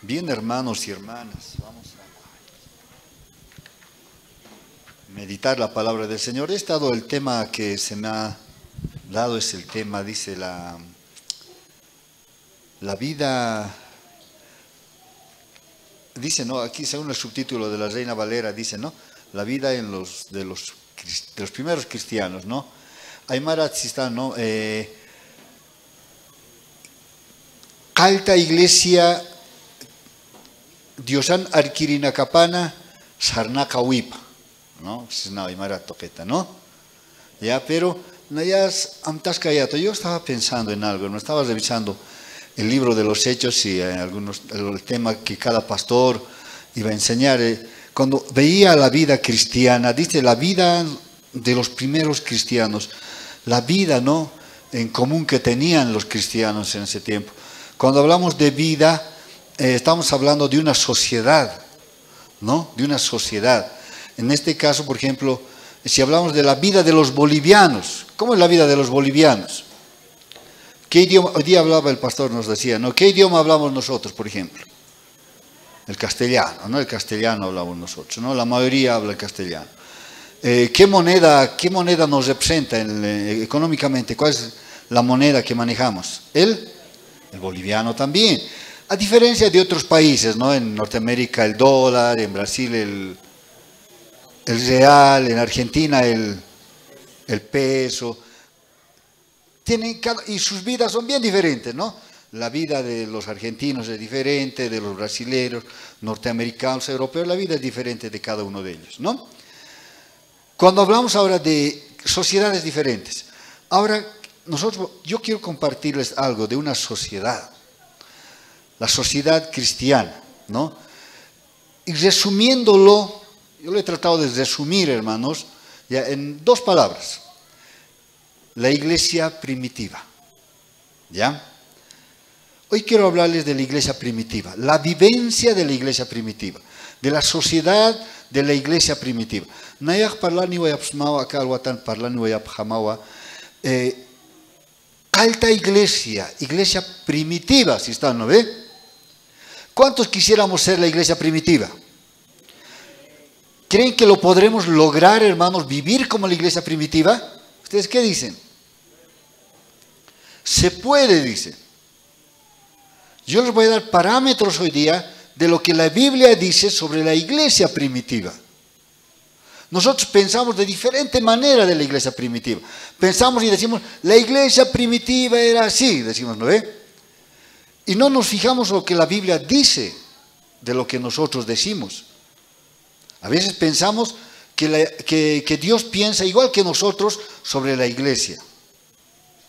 Bien, hermanos y hermanas, vamos a meditar la palabra del Señor. El tema que se me ha dado es el tema, dice la vida, dice, ¿no? Aquí según el subtítulo de la Reina Valera, dice, ¿no? La vida de los primeros cristianos, ¿no? Aymara está, ¿no? Alta iglesia Diosan Arkirina Kapana Sarnaka Wipa, ¿no? Es una Aymara toqueta, ¿no? Ya, pero yo estaba pensando en algo, no estaba revisando el libro de los Hechos y el tema que cada pastor iba a enseñar. Cuando veía la vida cristiana, dice la vida de los primeros cristianos, la vida, ¿no?, en común que tenían los cristianos en ese tiempo. Cuando hablamos de vida, estamos hablando de una sociedad, ¿no? De una sociedad. En este caso, por ejemplo, si hablamos de la vida de los bolivianos, ¿cómo es la vida de los bolivianos? ¿Qué idioma? Hoy día hablaba el pastor, nos decía, ¿no? ¿Qué idioma hablamos nosotros, por ejemplo? El castellano, ¿no? El castellano hablamos nosotros, ¿no? La mayoría habla el castellano. ¿Qué moneda nos representa económicamente? ¿Cuál es la moneda que manejamos? El boliviano también. A diferencia de otros países, ¿no? En Norteamérica el dólar, en Brasil el real, en Argentina el peso. Y sus vidas son bien diferentes, ¿no? La vida de los argentinos es diferente, de los brasileños, norteamericanos, europeos, la vida es diferente de cada uno de ellos, ¿no? Cuando hablamos ahora de sociedades diferentes, ahora yo quiero compartirles algo de una sociedad, la sociedad cristiana, ¿no? Y resumiéndolo, yo lo he tratado de resumir, hermanos, ya en dos palabras: la iglesia primitiva, ¿ya? Hoy quiero hablarles de la iglesia primitiva, la vivencia de la iglesia primitiva, de la sociedad de la iglesia primitiva. Alta iglesia primitiva, si están, ¿no ve? ¿Cuántos quisiéramos ser la iglesia primitiva? ¿Creen que lo podremos lograr, hermanos, vivir como la iglesia primitiva? ¿Ustedes qué dicen? Se puede, dicen. Yo les voy a dar parámetros hoy día de lo que la Biblia dice sobre la iglesia primitiva. Nosotros pensamos de diferente manera de la iglesia primitiva. Pensamos y decimos, la iglesia primitiva era así, decimos, ¿no ve? Y no nos fijamos lo que la Biblia dice de lo que nosotros decimos. A veces pensamos que Dios piensa igual que nosotros sobre la iglesia,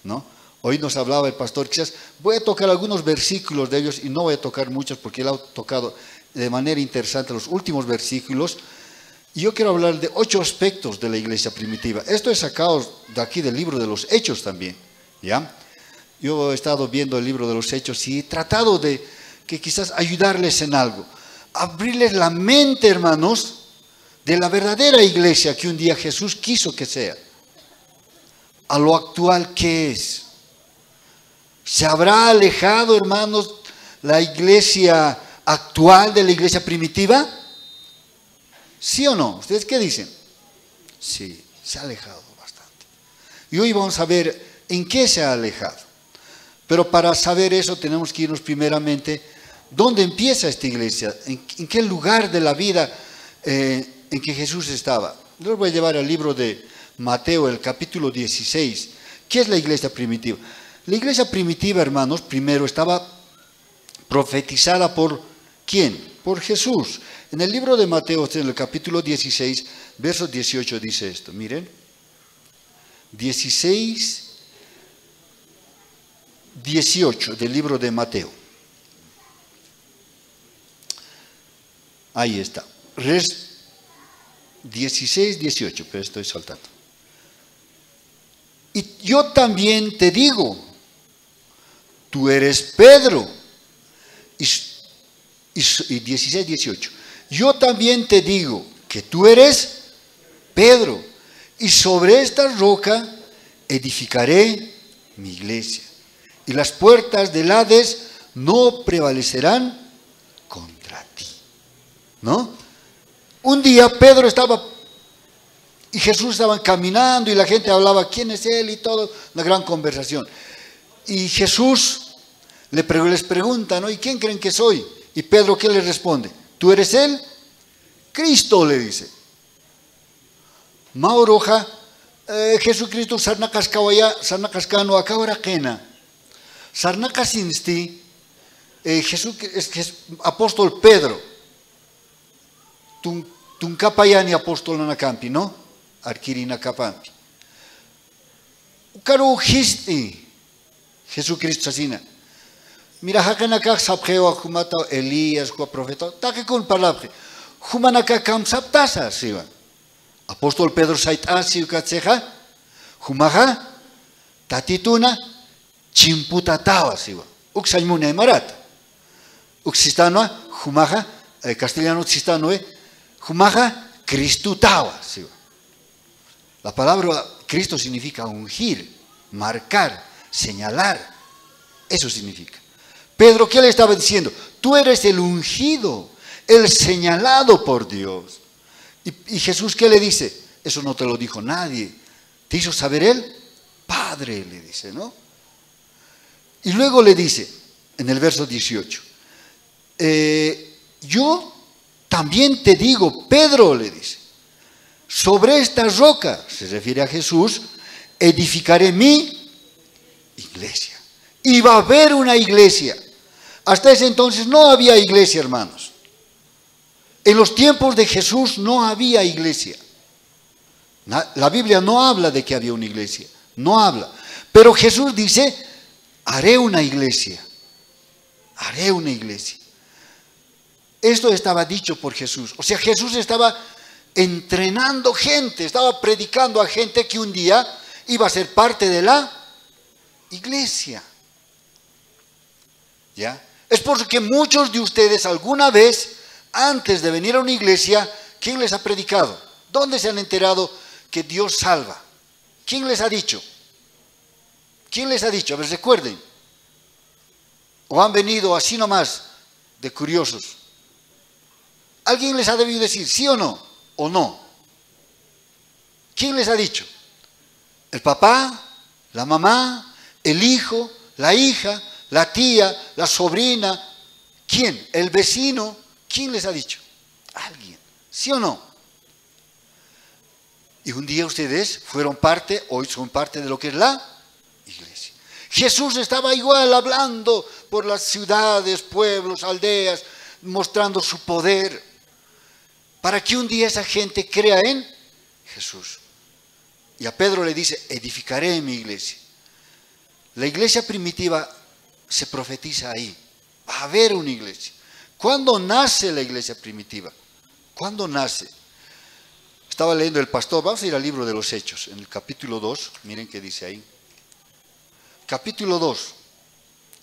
¿no? Hoy nos hablaba el pastor, quizás voy a tocar algunos versículos de ellos y no voy a tocar muchos porque él ha tocado de manera interesante los últimos versículos. Y yo quiero hablar de 8 aspectos de la iglesia primitiva. Esto es sacado de aquí del libro de los Hechos también, ¿ya? Yo he estado viendo el libro de los Hechos y he tratado de que quizás ayudarles en algo. Abrirles la mente, hermanos, de la verdadera iglesia que un día Jesús quiso que sea, a lo actual que es. ¿Se habrá alejado, hermanos, la iglesia actual de la iglesia primitiva? ¿Sí o no? ¿Ustedes qué dicen? Sí, se ha alejado bastante. Y hoy vamos a ver en qué se ha alejado. Pero para saber eso tenemos que irnos primeramente, ¿dónde empieza esta iglesia? ¿En qué lugar de la vida en que Jesús estaba? Yo les voy a llevar al libro de Mateo, el capítulo 16. ¿Qué es la iglesia primitiva? La iglesia primitiva, hermanos, primero estaba profetizada por ¿quién? Por Jesús. En el libro de Mateo, en el capítulo 16, verso 18, dice esto. Miren. 16, 18 del libro de Mateo. Ahí está. 16, 18, pero estoy saltando. Y yo también te digo, tú eres Pedro. Y 16, 18. Yo también te digo que tú eres Pedro. Y sobre esta roca edificaré mi iglesia. Y las puertas del Hades no prevalecerán contra ti. ¿No? Un día Pedro estaba y Jesús estaban caminando y la gente hablaba quién es él y todo, una gran conversación. Y Jesús les pregunta, ¿no? ¿Y quién creen que soy? Y Pedro, ¿qué le responde? ¿Tú eres él? Cristo, le dice. Mauroja, Jesucristo sarnakaskano akawara kena. Sarnakasinsti, apóstol Pedro. Tunkapayani apóstol nanacampi, ¿no? Arkirina kapampi. Ukaru histi, Jesucristo asina. Mira, hakanaka sabgeo akumata Elías, kua profeta, take con palabra. Humanaka kam saptasa, siva. Apóstol Pedro saitasi ukatseja, humaja, tatituna, chimputatawa, siva. Uksaymune marata. Uksistanoa, humaja, castellano sistanoe, humaja, cristutawa, siva. La palabra Cristo significa ungir, marcar, señalar. Eso significa. Pedro, ¿qué le estaba diciendo? Tú eres el ungido, el señalado por Dios. Y Jesús, ¿qué le dice? Eso no te lo dijo nadie. ¿Te hizo saber él? Padre, le dice, ¿no? Y luego le dice, en el verso 18, yo también te digo, Pedro, le dice, sobre esta roca, se refiere a Jesús, edificaré mi iglesia. Y va a haber una iglesia. Hasta ese entonces no había iglesia, hermanos. En los tiempos de Jesús no había iglesia. La Biblia no habla de que había una iglesia. No habla. Pero Jesús dice, haré una iglesia. Haré una iglesia. Esto estaba dicho por Jesús. O sea, Jesús estaba entrenando gente, estaba predicando a gente que un día iba a ser parte de la iglesia. ¿Ya? Es porque muchos de ustedes alguna vez, antes de venir a una iglesia, ¿quién les ha predicado? ¿Dónde se han enterado que Dios salva? ¿Quién les ha dicho? ¿Quién les ha dicho? A ver, recuerden. ¿O han venido así nomás de curiosos? ¿Alguien les ha debido decir sí o no? ¿O no? ¿Quién les ha dicho? ¿El papá? ¿La mamá? ¿El hijo? ¿La hija? ¿La tía? ¿La sobrina? ¿Quién? ¿El vecino? ¿Quién les ha dicho? Alguien. ¿Sí o no? Y un día ustedes fueron parte, hoy son parte de lo que es la iglesia. Jesús estaba igual hablando por las ciudades, pueblos, aldeas, mostrando su poder, para que un día esa gente crea en Jesús. Y a Pedro le dice, edificaré mi iglesia. La iglesia primitiva se profetiza ahí. Va a haber una iglesia. ¿Cuándo nace la iglesia primitiva? ¿Cuándo nace? Estaba leyendo el pastor, vamos a ir al libro de los Hechos, en el capítulo 2, miren qué dice ahí. Capítulo 2,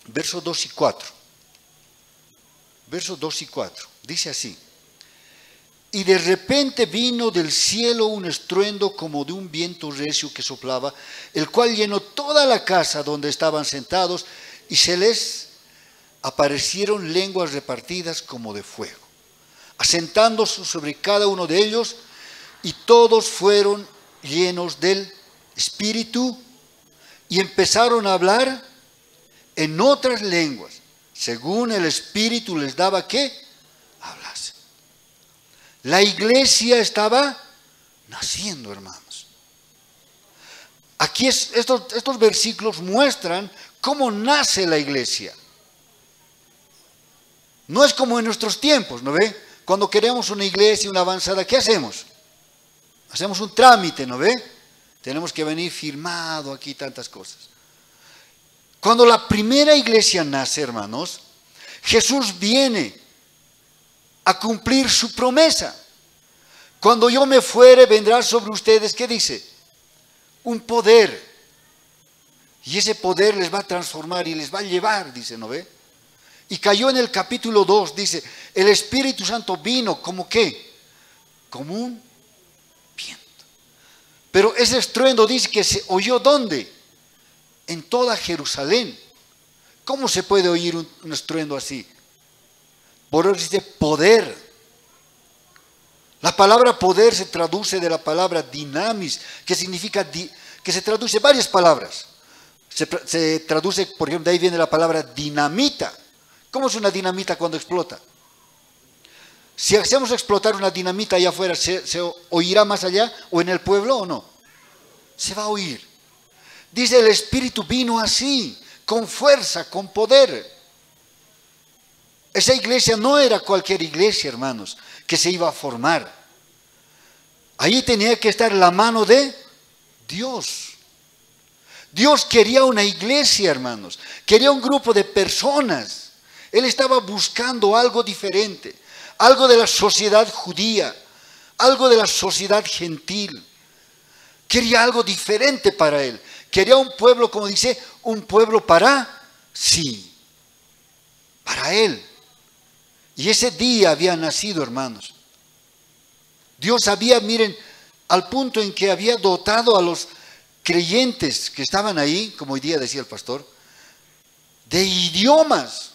versos 2 y 4. Versos 2 y 4, dice así. Y de repente vino del cielo un estruendo como de un viento recio que soplaba, el cual llenó toda la casa donde estaban sentados, y se les aparecieron lenguas repartidas como de fuego, asentándose sobre cada uno de ellos, y todos fueron llenos del Espíritu y empezaron a hablar en otras lenguas, según el Espíritu les daba que hablasen. La iglesia estaba naciendo, hermanos. Aquí estos versículos muestran cómo nace la iglesia. No es como en nuestros tiempos, ¿no ve? Cuando queremos una iglesia, una avanzada, ¿qué hacemos? Hacemos un trámite, ¿no ve? Tenemos que venir firmado aquí, tantas cosas. Cuando la primera iglesia nace, hermanos, Jesús viene a cumplir su promesa. Cuando yo me fuere, vendrá sobre ustedes, ¿qué dice? Un poder. Y ese poder les va a transformar y les va a llevar, dice, ¿no ve? Y cayó en el capítulo 2, dice, el Espíritu Santo vino, ¿como qué? Como un viento. Pero ese estruendo dice que se oyó, ¿dónde? En toda Jerusalén. ¿Cómo se puede oír un estruendo así? Por eso dice poder. La palabra poder se traduce de la palabra dinamis, que significa, que se traduce varias palabras. Se traduce, por ejemplo, de ahí viene la palabra dinamita. ¿Cómo es una dinamita cuando explota? Si hacemos explotar una dinamita allá afuera, ¿se oirá más allá o en el pueblo o no? Se va a oír. Dice, el Espíritu vino así, con fuerza, con poder. Esa iglesia no era cualquier iglesia, hermanos, que se iba a formar. Ahí tenía que estar la mano de Dios. Dios quería una iglesia, hermanos. Quería un grupo de personas. Él estaba buscando algo diferente. Algo de la sociedad judía. Algo de la sociedad gentil. Quería algo diferente para él. Quería un pueblo, como dice, un pueblo para sí. Para él. Y ese día había nacido, hermanos. Dios había, miren, al punto en que había dotado a los creyentes que estaban ahí, como hoy día decía el pastor, de idiomas.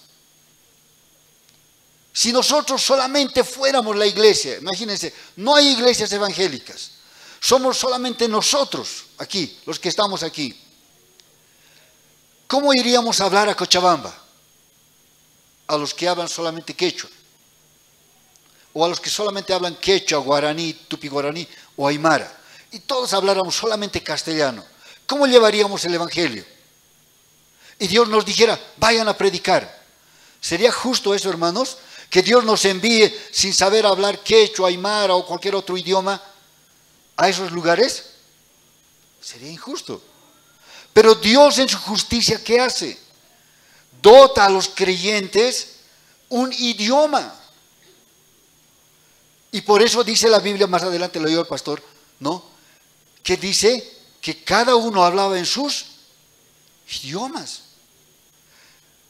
Si nosotros solamente fuéramos la iglesia, imagínense, no hay iglesias evangélicas, somos solamente nosotros aquí, los que estamos aquí. ¿Cómo iríamos a hablar a Cochabamba? A los que hablan solamente quechua, o a los que solamente hablan quechua, guaraní, tupi-guaraní o aymara, y todos habláramos solamente castellano. ¿Cómo llevaríamos el evangelio? Y Dios nos dijera, vayan a predicar. ¿Sería justo eso, hermanos? Que Dios nos envíe sin saber hablar quechua, aymara o cualquier otro idioma a esos lugares. Sería injusto. Pero Dios en su justicia, ¿qué hace? Dota a los creyentes un idioma. Y por eso dice la Biblia, más adelante lo oyó el pastor, ¿no? Que dice que cada uno hablaba en sus idiomas.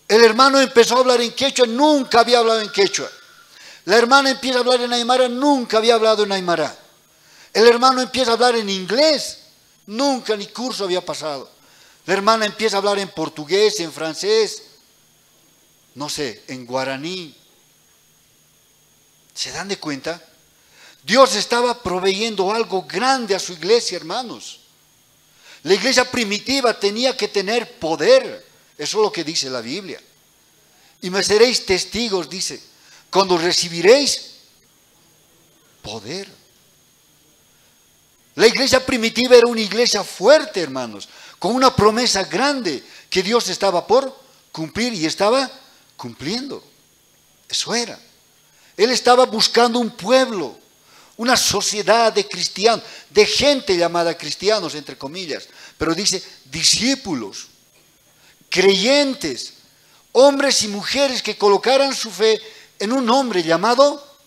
El hermano empezó a hablar en quechua, nunca había hablado en quechua. La hermana empieza a hablar en aymara, nunca había hablado en aymara. El hermano empieza a hablar en inglés, nunca ni curso había pasado. La hermana empieza a hablar en portugués, en francés, no sé, en guaraní. ¿Se dan de cuenta? Dios estaba proveyendo algo grande a su iglesia, hermanos. La iglesia primitiva tenía que tener poder. Eso es lo que dice la Biblia. Y me seréis testigos, dice, cuando recibiréis poder. La iglesia primitiva era una iglesia fuerte, hermanos, con una promesa grande que Dios estaba por cumplir y estaba cumpliendo. Eso era. Él estaba buscando un pueblo, una sociedad de cristianos, de gente llamada cristianos, entre comillas, pero dice discípulos, creyentes, hombres y mujeres que colocaran su fe en un hombre llamado,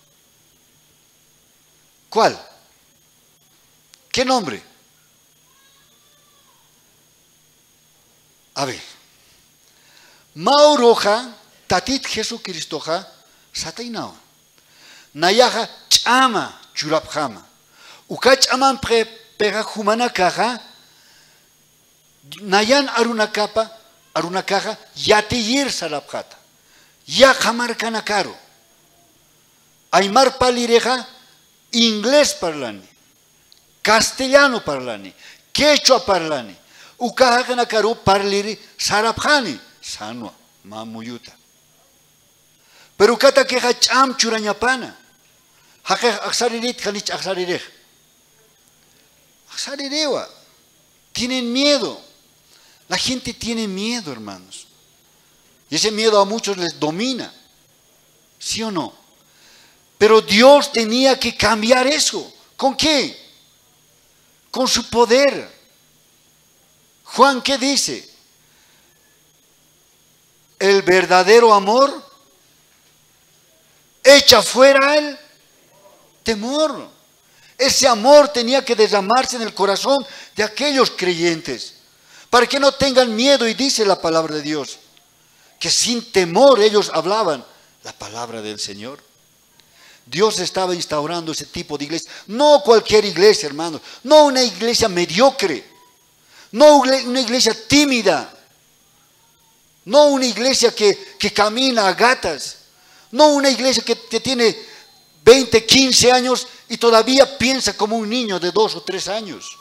¿cuál? ¿Qué nombre? A ver, Mauroja, Tatit Jesucristoja, Satainao, Nayaja Chama, Churabjama, Ukachaman Pega Humanakaja, Nayan Arunakapa, Arunakaja, Yatiyir Sarabjata, Yahamar Kanakaro, Aymar Palireja, inglés parlani, castellano parlani, quechua parlani, Ukahakanakaru parliri Sarabjani, Sanua, Mamuyuta. Pero kata queja cham churañapana. Hake aksaririt kanich aksarirej. Aksarirewa. Tienen miedo. La gente tiene miedo, hermanos. Y ese miedo a muchos les domina. ¿Sí o no? Pero Dios tenía que cambiar eso. ¿Con qué? Con su poder. Juan, ¿qué dice? El verdadero amor echa fuera el temor. Ese amor tenía que derramarse en el corazón de aquellos creyentes, para que no tengan miedo. Y dice la palabra de Dios, que sin temor ellos hablaban la palabra del Señor. Dios estaba instaurando ese tipo de iglesia. No cualquier iglesia, hermanos. No una iglesia mediocre. No una iglesia tímida. No una iglesia que camina a gatas. No una iglesia que tiene 20, 15 años y todavía piensa como un niño de 2 o 3 años.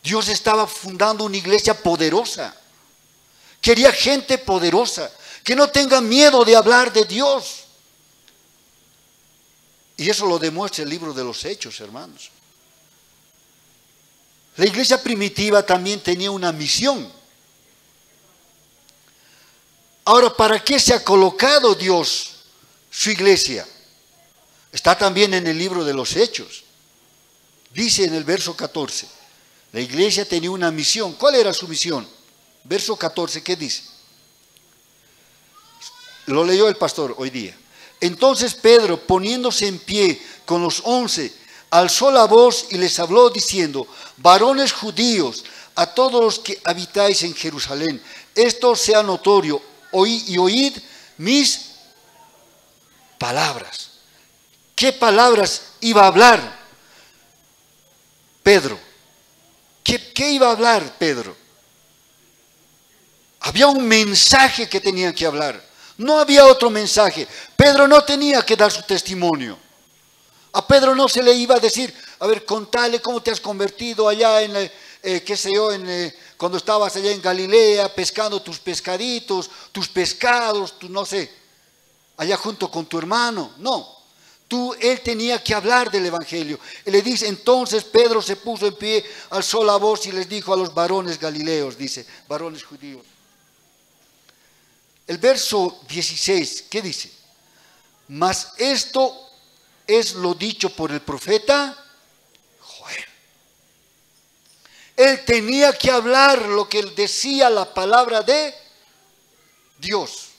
Dios estaba fundando una iglesia poderosa. Quería gente poderosa, que no tenga miedo de hablar de Dios. Y eso lo demuestra el libro de los Hechos, hermanos. La iglesia primitiva también tenía una misión. Ahora, ¿para qué se ha colocado Dios su iglesia? Está también en el libro de los Hechos. Dice en el verso 14, la iglesia tenía una misión. ¿Cuál era su misión? Verso 14, ¿qué dice? Lo leyó el pastor hoy día. Entonces Pedro, poniéndose en pie con los 11, alzó la voz y les habló diciendo: varones judíos, a todos los que habitáis en Jerusalén, esto sea notorio, oíd mis palabras. ¿Qué palabras iba a hablar Pedro? ¿Qué iba a hablar Pedro? Había un mensaje que tenían que hablar. No había otro mensaje. Pedro no tenía que dar su testimonio. A Pedro no se le iba a decir: a ver, contale cómo te has convertido allá en, qué sé yo, cuando estabas allá en Galilea, pescando tus pescaditos, tus pescados, no sé, allá junto con tu hermano. No. Él tenía que hablar del evangelio. Y le dice: entonces Pedro se puso en pie, alzó la voz y les dijo a los varones galileos, dice, varones judíos. El verso 16, ¿qué dice? Mas esto es lo dicho por el profeta Joel. Él tenía que hablar lo que él decía, la palabra de Dios.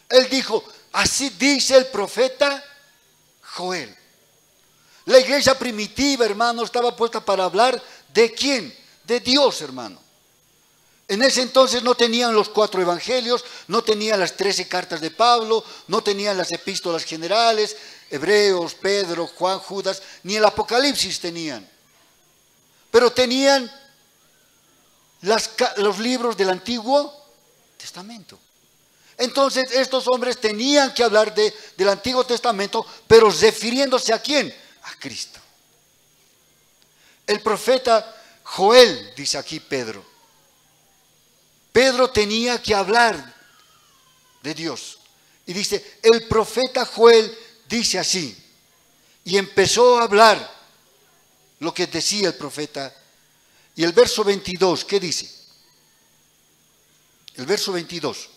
Él dijo: así dice el profeta Joel. La iglesia primitiva, hermano, estaba puesta para hablar ¿de quién? De Dios, hermano. En ese entonces no tenían los 4 evangelios, no tenían las 13 cartas de Pablo, no tenían las epístolas generales, Hebreos, Pedro, Juan, Judas, ni el Apocalipsis tenían. Pero tenían los libros del Antiguo Testamento. Entonces estos hombres tenían que hablar del Antiguo Testamento, pero refiriéndose ¿a quién? A Cristo. El profeta Joel, dice aquí Pedro. Pedro tenía que hablar de Dios. Y dice, el profeta Joel dice así. Y empezó a hablar lo que decía el profeta. Y el verso 22, ¿qué dice? El verso 22.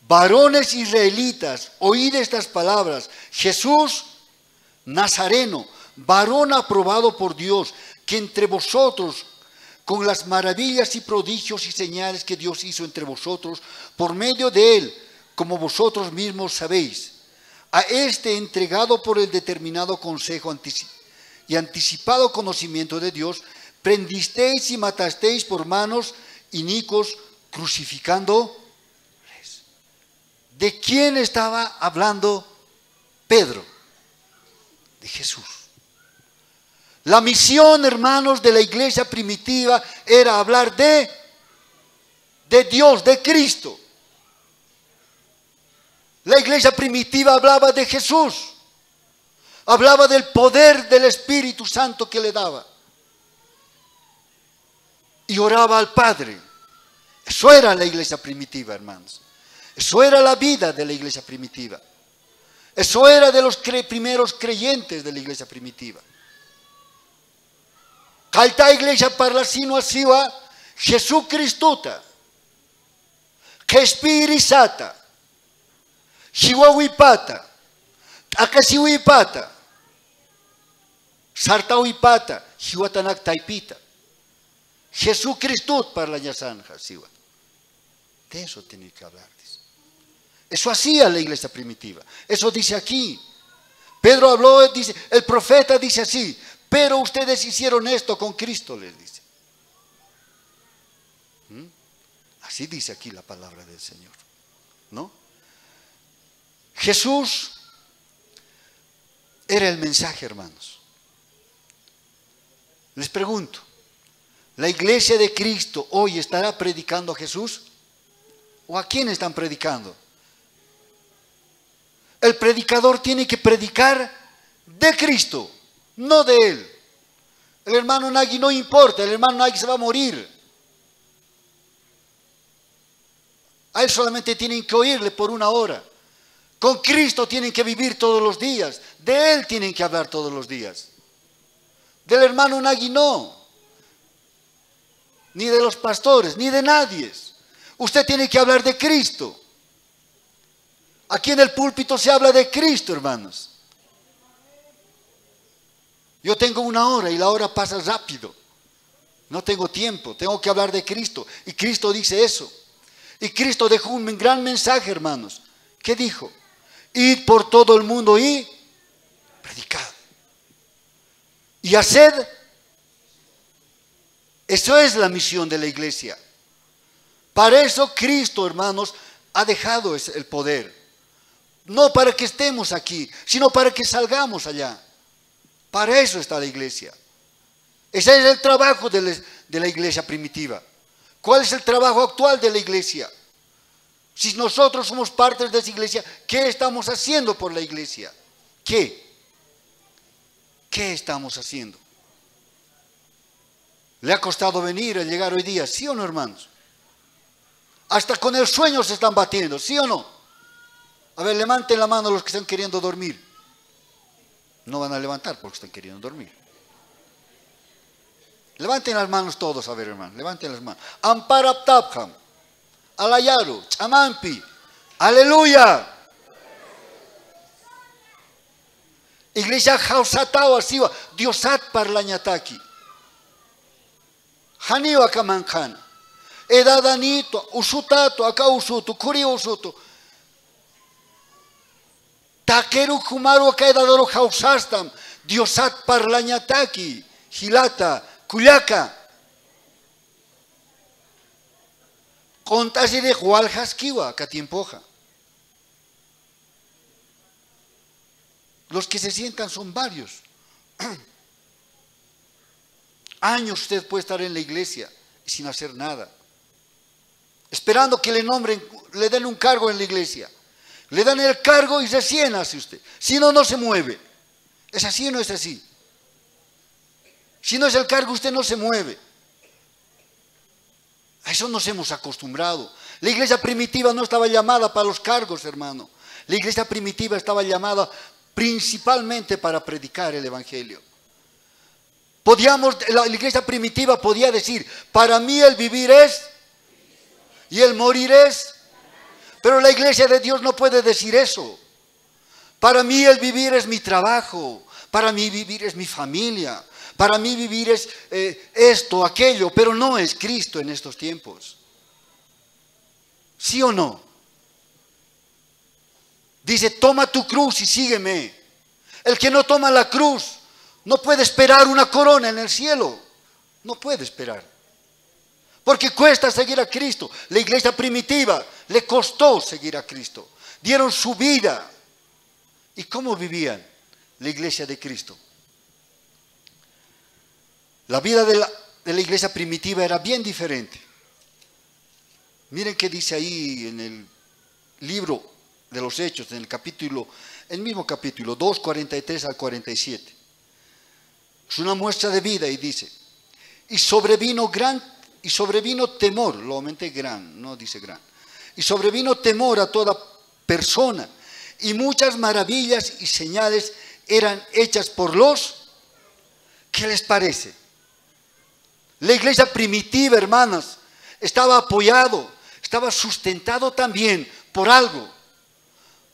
Varones israelitas, oíd estas palabras. Jesús Nazareno, varón aprobado por Dios, que entre vosotros, con las maravillas y prodigios y señales que Dios hizo entre vosotros, por medio de él, como vosotros mismos sabéis, a este entregado por el determinado consejo y anticipado conocimiento de Dios, prendisteis y matasteis por manos inicuos, crucificándoles. ¿De quién estaba hablando Pedro? De Jesús. La misión, hermanos, de la iglesia primitiva era hablar de Dios, de Cristo. La iglesia primitiva hablaba de Jesús. Hablaba del poder del Espíritu Santo que le daba. Y oraba al Padre. Eso era la iglesia primitiva, hermanos. Eso era la vida de la iglesia primitiva. Eso era de los primeros creyentes de la iglesia primitiva. Calta iglesia parla sino asiva Jesucristuta, Jespirisata, Hiwawipata, Akasiwipata, Sartawipata, Hiwatanak Taipita. Jesucristut parla yasanja siwa. De eso tiene que hablar. Eso hacía la iglesia primitiva. Eso dice aquí. Pedro habló, dice, el profeta dice así. Pero ustedes hicieron esto con Cristo, les dice. Así dice aquí la palabra del Señor, ¿no? Jesús era el mensaje, hermanos. Les pregunto, ¿la iglesia de Cristo hoy estará predicando a Jesús? ¿O a quién están predicando? El predicador tiene que predicar de Cristo, no de él. El hermano Nagui no importa, el hermano Nagui se va a morir. A él solamente tienen que oírle por una hora. Con Cristo tienen que vivir todos los días. De él tienen que hablar todos los días. Del hermano Nagui no. Ni de los pastores, ni de nadie. Usted tiene que hablar de Cristo. Aquí en el púlpito se habla de Cristo, hermanos. Yo tengo una hora y la hora pasa rápido. No tengo tiempo, tengo que hablar de Cristo. Y Cristo dice eso. Y Cristo dejó un gran mensaje, hermanos. ¿Qué dijo? Id por todo el mundo y predicad. Y haced. Eso es la misión de la iglesia. Para eso Cristo, hermanos, ha dejado el poder. No para que estemos aquí, sino para que salgamos allá. Para eso está la iglesia. Ese es el trabajo de la iglesia primitiva. ¿Cuál es el trabajo actual de la iglesia? Si nosotros somos parte de esa iglesia, ¿qué estamos haciendo por la iglesia? ¿Qué? ¿Qué estamos haciendo? ¿Le ha costado venir a llegar hoy día? ¿Sí o no, hermanos? Hasta con el sueño se están batiendo, ¿sí o no? A ver, levanten la mano los que están queriendo dormir. No van a levantar porque están queriendo dormir. Levanten las manos todos, a ver, hermano, levanten las manos. Amparaptapham, Alayaru, Chamampi, aleluya. Iglesia Hausatao Asiva, Diosat Parlañataki. Haniwa Kamankana. Edadanito, Usutato, acá Usutu, Kuri Usutu. Takeru Kumaru Akaedadoro Hausastam, Diosat Parlañataki, Hilata, Kuyaka. Contasi de Hualjaskiwa, Katimpoja. Los que se sientan son varios. Años usted puede estar en la iglesia sin hacer nada. Esperando que le nombren, le den un cargo en la iglesia. Le dan el cargo y recién hace usted. Si no, no se mueve. ¿Es así o no es así? Si no es el cargo, usted no se mueve. A eso nos hemos acostumbrado. La iglesia primitiva no estaba llamada para los cargos, hermano. La iglesia primitiva estaba llamada principalmente para predicar el evangelio. La iglesia primitiva podía decir, para mí el vivir es y el morir es. Pero la iglesia de Dios no puede decir eso. Para mí el vivir es mi trabajo, para mí vivir es mi familia, para mí vivir es esto, aquello, pero no es Cristo en estos tiempos. ¿Sí o no? Dice, toma tu cruz y sígueme. El que no toma la cruz no puede esperar una corona en el cielo. No puede esperar. Porque cuesta seguir a Cristo. La iglesia primitiva le costó seguir a Cristo. Dieron su vida. ¿Y cómo vivían la iglesia de Cristo? La vida de la iglesia primitiva era bien diferente. Miren qué dice ahí en el libro de los Hechos, en el mismo capítulo 2, 43 al 47. Es una muestra de vida y dice, y sobrevino temor, lo aumenté gran, no dice gran, y sobrevino temor a toda persona, y muchas maravillas y señales eran hechas por los, ¿qué les parece? La iglesia primitiva, hermanas, estaba apoyado, estaba sustentado también por algo,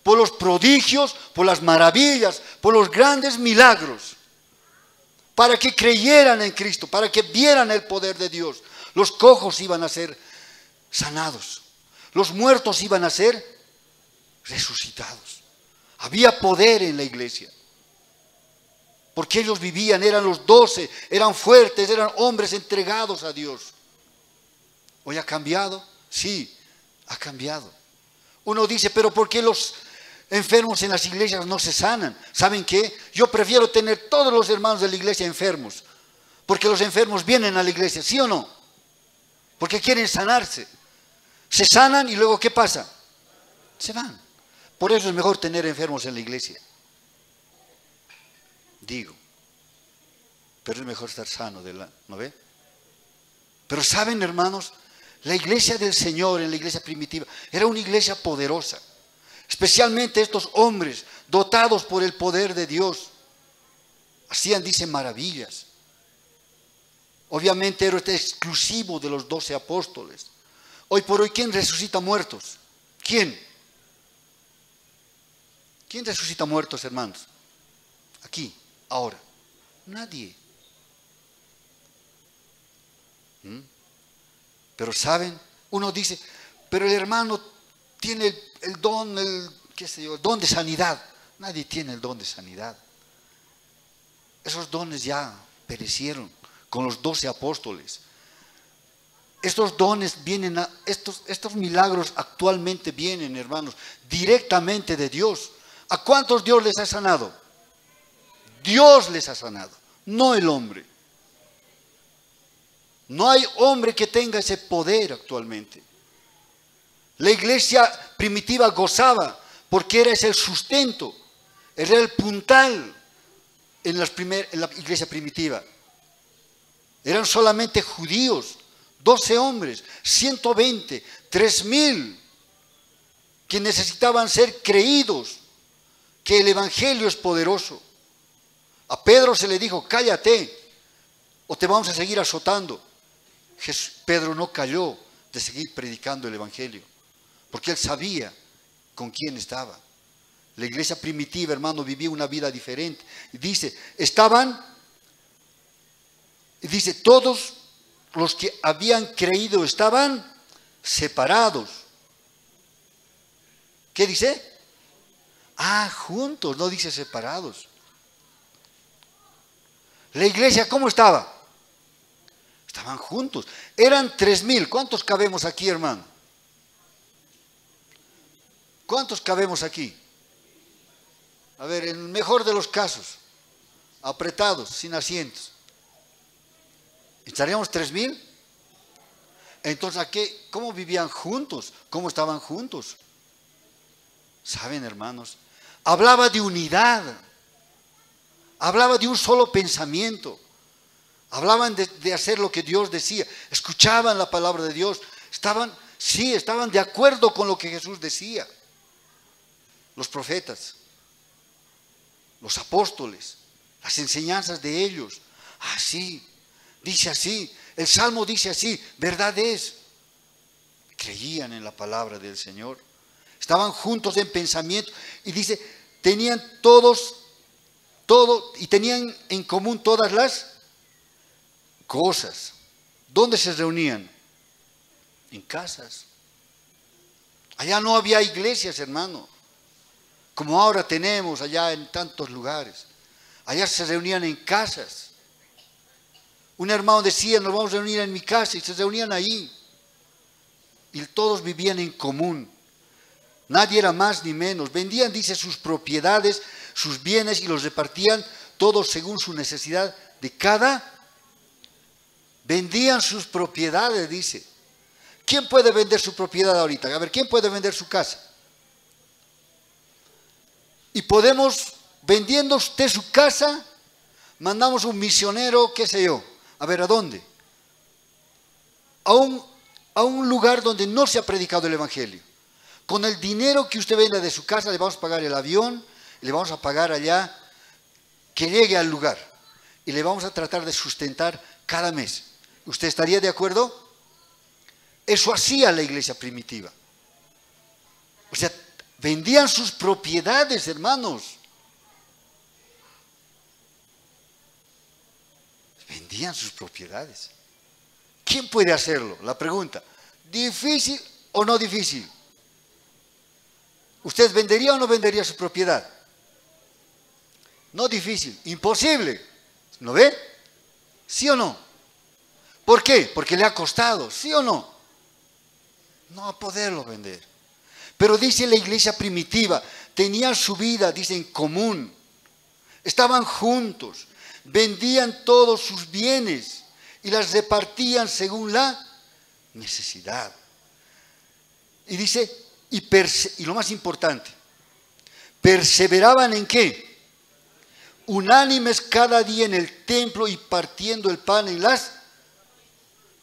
por los prodigios, por las maravillas, por los grandes milagros, para que creyeran en Cristo, para que vieran el poder de Dios. Los cojos iban a ser sanados, los muertos iban a ser resucitados. Había poder en la iglesia, porque ellos vivían, eran los 12, eran fuertes, eran hombres entregados a Dios. ¿Hoy ha cambiado? Sí, ha cambiado. Uno dice, pero ¿por qué los enfermos en las iglesias no se sanan? ¿Saben qué? Yo prefiero tener todos los hermanos de la iglesia enfermos, porque los enfermos vienen a la iglesia, ¿sí o no? Porque quieren sanarse. Se sanan y luego ¿qué pasa? Se van. Por eso es mejor tener enfermos en la iglesia. Digo. Pero es mejor estar sano, ¿no ve? Pero saben, hermanos, la iglesia del Señor en la iglesia primitiva era una iglesia poderosa. Especialmente estos hombres dotados por el poder de Dios. Hacían, dice, maravillas. Obviamente era exclusivo de los 12 apóstoles. Hoy por hoy, ¿quién resucita muertos? ¿Quién? ¿Quién resucita muertos, hermanos? Aquí, ahora. Nadie. Pero saben, uno dice, pero el hermano tiene el don, el don de sanidad. Nadie tiene el don de sanidad. Esos dones ya perecieron con los 12 apóstoles. Estos dones vienen, estos milagros actualmente vienen, hermanos, directamente de Dios. ¿A cuántos Dios les ha sanado? Dios les ha sanado, no el hombre. No hay hombre que tenga ese poder actualmente. La iglesia primitiva gozaba porque era ese el sustento, era el puntal en la iglesia primitiva. Eran solamente judíos, 12 hombres, 120, 3,000 que necesitaban ser creídos que el evangelio es poderoso. A Pedro se le dijo, cállate o te vamos a seguir azotando. Pedro no calló de seguir predicando el evangelio, porque él sabía con quién estaba. La iglesia primitiva, hermano, vivía una vida diferente. Y dice, todos los que habían creído estaban separados. ¿Qué dice? Juntos, no dice separados. La iglesia, ¿cómo estaba? Estaban juntos. Eran 3,000. ¿Cuántos cabemos aquí, hermano? ¿Cuántos cabemos aquí? A ver, en el mejor de los casos, apretados, sin asientos. ¿Estaríamos 3,000? Entonces, ¿cómo vivían juntos? ¿Cómo estaban juntos? ¿Saben, hermanos? Hablaba de unidad. Hablaba de un solo pensamiento. Hablaban de hacer lo que Dios decía. Escuchaban la palabra de Dios. Estaban de acuerdo con lo que Jesús decía. Los profetas, los apóstoles, las enseñanzas de ellos. Sí, dice así. El Salmo dice así. Verdad es. Creían en la palabra del Señor. Estaban juntos en pensamiento. Y dice, tenían y tenían en común todas las cosas. ¿Dónde se reunían? En casas. Allá no había iglesias, hermano, como ahora tenemos allá en tantos lugares. Allá se reunían en casas. Un hermano decía, nos vamos a reunir en mi casa, y se reunían ahí. Y todos vivían en común. Nadie era más ni menos. Vendían, dice, sus propiedades, sus bienes, y los repartían todos según su necesidad de cada. Vendían sus propiedades, dice. ¿Quién puede vender su propiedad ahorita? A ver, ¿quién puede vender su casa? Y podemos, vendiendo usted su casa, mandamos un misionero, qué sé yo. A ver, ¿a dónde? A un lugar donde no se ha predicado el evangelio. Con el dinero que usted venda de su casa, le vamos a pagar el avión, le vamos a pagar allá que llegue al lugar. Y le vamos a tratar de sustentar cada mes. ¿Usted estaría de acuerdo? Eso hacía la iglesia primitiva. O sea, vendían sus propiedades, hermanos. Vendían sus propiedades. ¿Quién puede hacerlo? La pregunta. ¿Difícil o no difícil? ¿Usted vendería o no vendería su propiedad? No difícil, imposible. ¿Lo ve? ¿Sí o no? ¿Por qué? Porque le ha costado, ¿sí o no? No va a poderlo vender. Pero dice la iglesia primitiva, tenían su vida, dice, en común. Estaban juntos, vendían todos sus bienes y las repartían según la necesidad. Y dice, y lo más importante, Perseveraban ¿en qué? Unánimes cada día en el templo y partiendo el pan en las...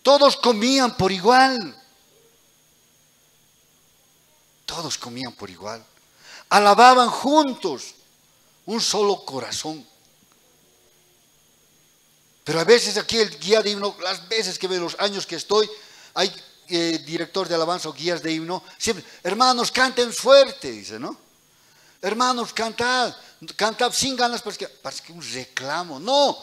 Todos comían por igual. Todos comían por igual. Alababan juntos, un solo corazón. Pero a veces aquí el guía de himno, las veces que veo, los años que estoy, hay director de alabanza o guías de himno, siempre, hermanos, canten fuerte, dice, ¿no? Hermanos, cantad sin ganas, parece que un reclamo. No,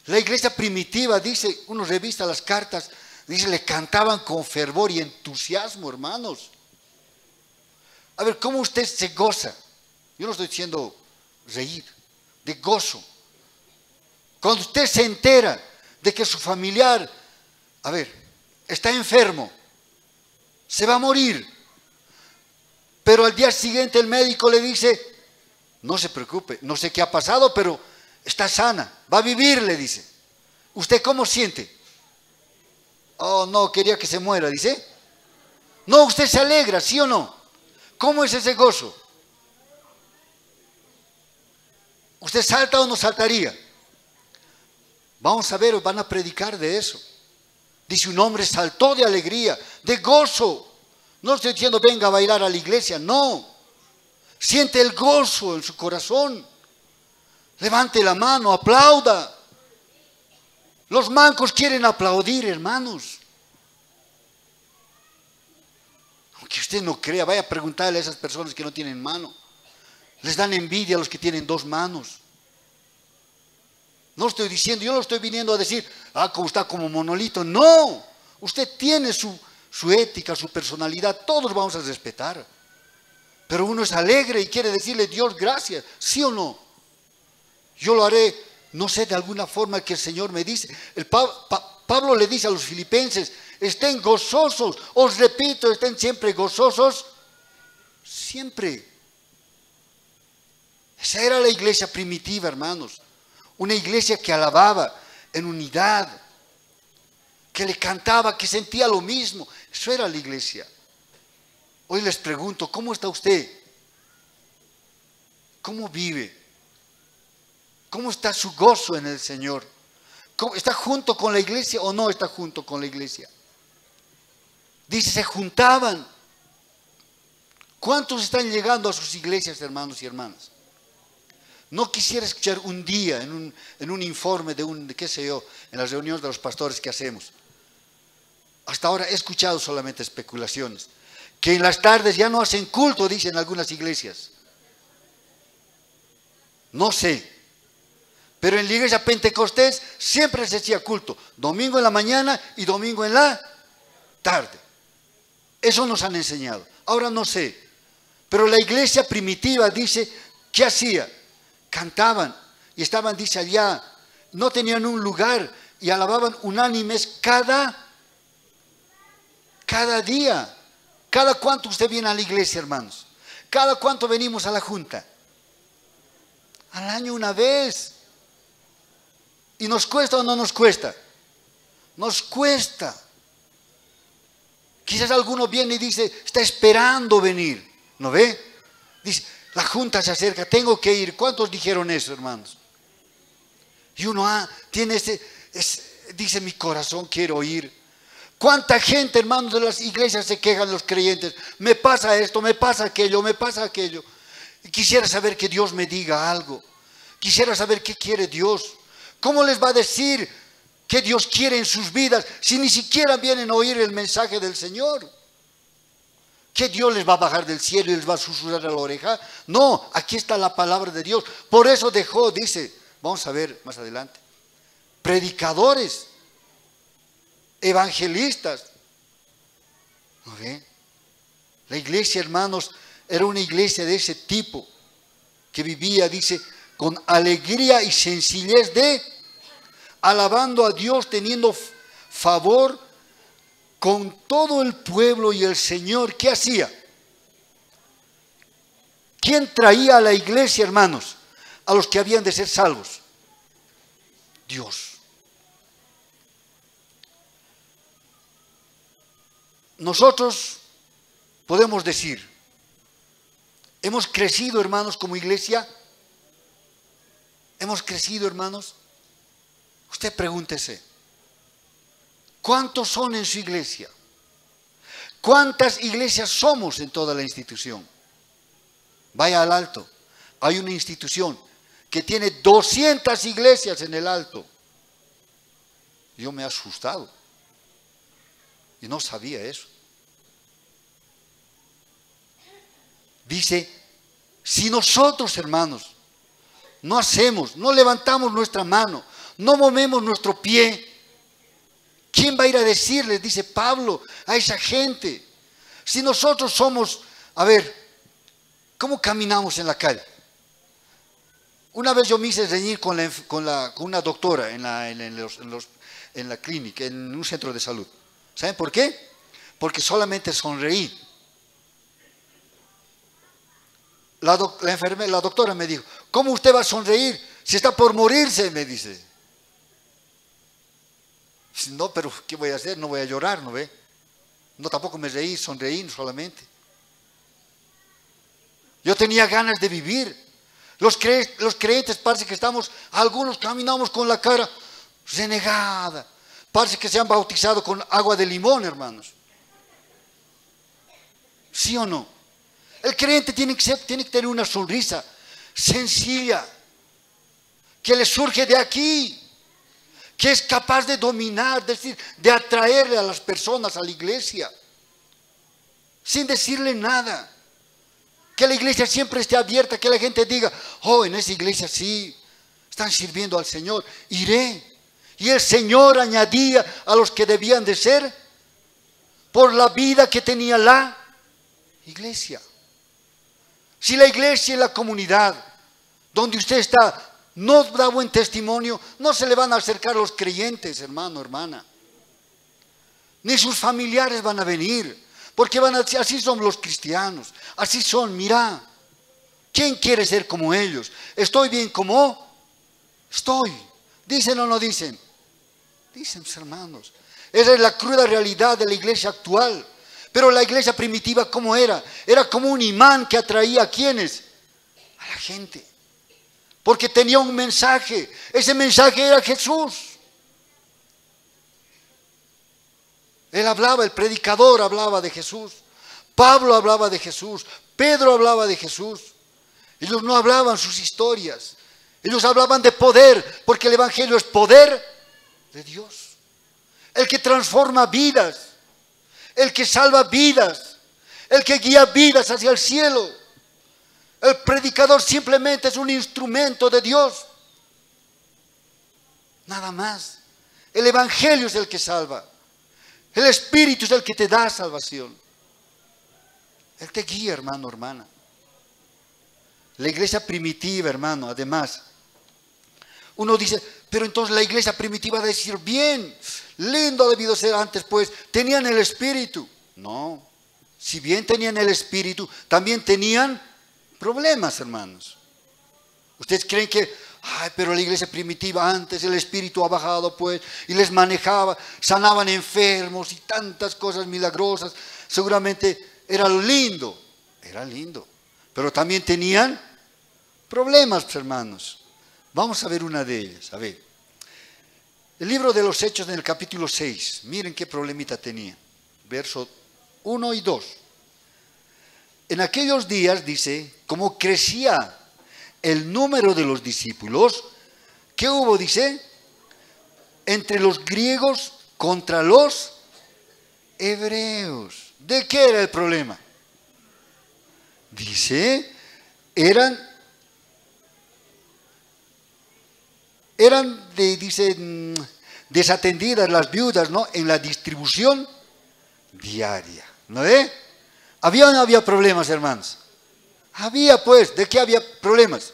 la iglesia primitiva, dice, uno revisa las cartas, dice, le cantaban con fervor y entusiasmo, hermanos. A ver, ¿cómo usted se goza? Yo no estoy diciendo reír, de gozo. Cuando usted se entera de que su familiar, a ver, está enfermo, se va a morir, pero al día siguiente el médico le dice, no se preocupe, no sé qué ha pasado, pero está sana, va a vivir, le dice. ¿Usted cómo siente? Oh, no, quería que se muera, dice. No, usted se alegra, ¿sí o no? ¿Cómo es ese gozo? ¿Usted salta o no saltaría? Vamos a ver, van a predicar de eso. Dice, un hombre saltó de alegría, de gozo. No estoy diciendo venga a bailar a la iglesia, no. Siente el gozo en su corazón. Levante la mano, aplauda. Los mancos quieren aplaudir, hermanos. Aunque usted no crea, vaya a preguntarle a esas personas que no tienen mano. Les dan envidia a los que tienen dos manos. No estoy diciendo, yo no estoy viniendo a decir, como está como monolito. No, usted tiene su ética, su personalidad, todos vamos a respetar. Pero uno es alegre y quiere decirle, Dios, gracias, ¿sí o no? Yo lo haré, no sé, de alguna forma que el Señor me dice. Pablo le dice a los filipenses, estén gozosos, os repito, estén siempre gozosos, siempre. Esa era la iglesia primitiva, hermanos. Una iglesia que alababa en unidad, que le cantaba, que sentía lo mismo. Eso era la iglesia. Hoy les pregunto, ¿cómo está usted? ¿Cómo vive? ¿Cómo está su gozo en el Señor? ¿Está junto con la iglesia o no está junto con la iglesia? Dice, se juntaban. ¿Cuántos están llegando a sus iglesias, hermanos y hermanas? No quisiera escuchar un día en un informe de qué sé yo, en las reuniones de los pastores que hacemos. Hasta ahora he escuchado solamente especulaciones. Que en las tardes ya no hacen culto, dicen algunas iglesias. No sé. Pero en la iglesia Pentecostés siempre se hacía culto. Domingo en la mañana y domingo en la tarde. Eso nos han enseñado. Ahora no sé. Pero la iglesia primitiva dice, ¿qué hacía? Cantaban y estaban, dice allá, no tenían un lugar y alababan unánimes cada día. ¿Cada cuánto usted viene a la iglesia, hermanos? ¿Cada cuánto venimos a la junta? Al año una vez. ¿Y nos cuesta o no nos cuesta? Nos cuesta. Quizás alguno viene y dice, está esperando venir. ¿No ve? Dice, la junta se acerca, tengo que ir. ¿Cuántos dijeron eso, hermanos? Y uno tiene dice, mi corazón quiero ir. ¿Cuánta gente, hermanos, de las iglesias se quejan los creyentes? Me pasa esto, me pasa aquello, me pasa aquello. Y quisiera saber que Dios me diga algo. Quisiera saber qué quiere Dios. ¿Cómo les va a decir qué Dios quiere en sus vidas si ni siquiera vienen a oír el mensaje del Señor? ¿Que Dios les va a bajar del cielo y les va a susurrar a la oreja? No, aquí está la palabra de Dios. Por eso dejó, dice, vamos a ver más adelante, predicadores, evangelistas. ¿No ve? La iglesia, hermanos, era una iglesia de ese tipo, que vivía, dice, con alegría y sencillez alabando a Dios, teniendo favor con todo el pueblo. Y el Señor, ¿qué hacía? ¿Quién traía a la iglesia, hermanos? A los que habían de ser salvos. Dios. Nosotros podemos decir, ¿Hemos crecido, hermanos, como iglesia? ¿Hemos crecido, hermanos? Usted pregúntese, ¿cuántos son en su iglesia? ¿Cuántas iglesias somos en toda la institución? Vaya al Alto, hay una institución que tiene 200 iglesias en el Alto. Yo me he asustado y no sabía eso. Dice, si nosotros, hermanos, no hacemos, no levantamos nuestra mano, no movemos nuestro pie, ¿quién va a ir a decirles, dice Pablo, a esa gente? Si nosotros somos, a ver, ¿cómo caminamos en la calle? Una vez yo me hice reñir con una doctora en la clínica, en un centro de salud. ¿Saben por qué? Porque solamente sonreí. La doctora me dijo, ¿cómo usted va a sonreír si está por morirse? Me dice. No, pero ¿qué voy a hacer? No voy a llorar, ¿no ve? No, tampoco me reí, sonreí solamente. Yo tenía ganas de vivir. Los creyentes parece que estamos, algunos caminamos con la cara renegada. Parece que se han bautizado con agua de limón, hermanos. ¿Sí o no? El creyente tiene que tener una sonrisa sencilla, que le surge de aquí, que es capaz de dominar, es decir, de atraerle a las personas a la iglesia, sin decirle nada. Que la iglesia siempre esté abierta, que la gente diga, oh, en esa iglesia sí, están sirviendo al Señor, iré. Y el Señor añadía a los que debían de ser por la vida que tenía la iglesia. Si la iglesia y la comunidad donde usted está no da buen testimonio, no se le van a acercar los creyentes, hermano, hermana. Ni sus familiares van a venir. Porque van a decir, así son los cristianos, así son, mira. ¿Quién quiere ser como ellos? ¿Estoy bien como estoy? ¿Dicen o no dicen? Dicen, hermanos. Esa es la cruda realidad de la iglesia actual. Pero la iglesia primitiva, ¿cómo era? Era como un imán que atraía a ¿quiénes? A la gente. Porque tenía un mensaje. Ese mensaje era Jesús. Él hablaba, el predicador hablaba de Jesús. Pablo hablaba de Jesús. Pedro hablaba de Jesús. Ellos no hablaban sus historias. Ellos hablaban de poder, porque el evangelio es poder de Dios. El que transforma vidas. El que salva vidas. El que guía vidas hacia el cielo. El predicador simplemente es un instrumento de Dios. Nada más. El evangelio es el que salva. El Espíritu es el que te da salvación. Él te guía, hermano, hermana. La iglesia primitiva, hermano, además. Uno dice, pero entonces la iglesia primitiva debe decir, bien, lindo ha debido ser antes, pues, tenían el Espíritu. No, si bien tenían el Espíritu, también tenían problemas, hermanos. ¿Ustedes creen que... Ay, pero la iglesia primitiva antes el Espíritu ha bajado pues y les manejaba, sanaban enfermos y tantas cosas milagrosas? Seguramente era lindo, pero también tenían problemas, hermanos. Vamos a ver una de ellas, a ver. El libro de los Hechos en el capítulo 6, miren qué problemita tenía. Versos 1 y 2. En aquellos días, dice, como crecía el número de los discípulos, ¿qué hubo? Dice, entre los griegos contra los hebreos. ¿De qué era el problema? Dice, eran desatendidas las viudas, ¿no? En la distribución diaria, ¿no ve? ¿Había o no había problemas, hermanos? Había pues, ¿de qué había problemas?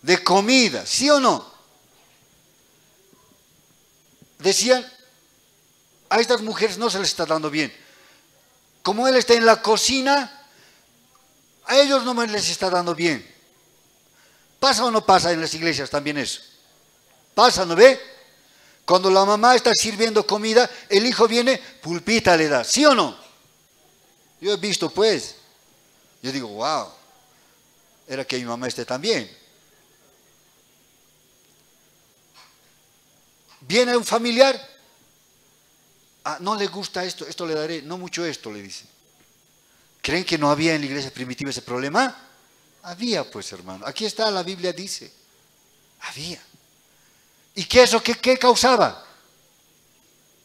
De comida, ¿sí o no? Decían, a estas mujeres no se les está dando bien. Como él está en la cocina, a ellos no les está dando bien. ¿Pasa o no pasa en las iglesias también eso? Pasa, ¿no ve? Cuando la mamá está sirviendo comida, el hijo viene, pulpita le da, ¿sí o no? Yo he visto pues. Yo digo, wow, era que mi mamá esté también. Viene un familiar, no le gusta esto, esto le daré, no mucho esto, le dice. ¿Creen que no había en la iglesia primitiva ese problema? Había, pues, hermano. Aquí está, la Biblia dice. Había. ¿Y qué eso qué causaba?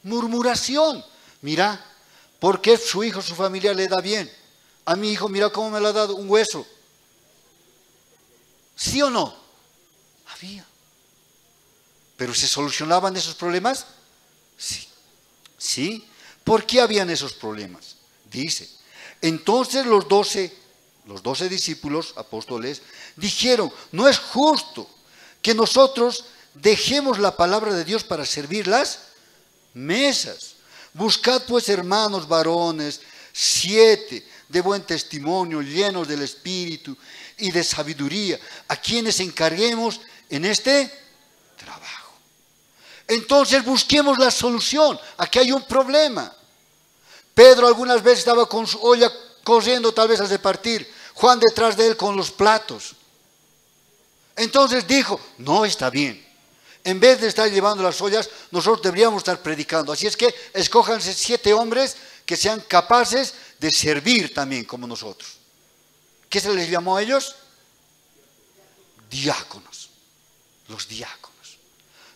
Murmuración. Mira, ¿por qué su hijo, su familia le da bien? A mi hijo, mira cómo me lo ha dado, un hueso. ¿Sí o no? Había. ¿Pero se solucionaban esos problemas? Sí. ¿Sí? ¿Por qué habían esos problemas? Dice, entonces los 12 discípulos, apóstoles, dijeron, no es justo que nosotros dejemos la palabra de Dios para servir las mesas. Buscad pues, hermanos varones, 7 de buen testimonio, llenos del Espíritu y de sabiduría, a quienes encarguemos en este trabajo. Entonces busquemos la solución. Aquí hay un problema. Pedro algunas veces estaba con su olla corriendo tal vez a repartir. Juan detrás de él con los platos. Entonces dijo, no está bien. En vez de estar llevando las ollas, nosotros deberíamos estar predicando. Así es que escójanse 7 hombres que sean capaces de servir también como nosotros. ¿Qué se les llamó a ellos? Diáconos. Los diáconos.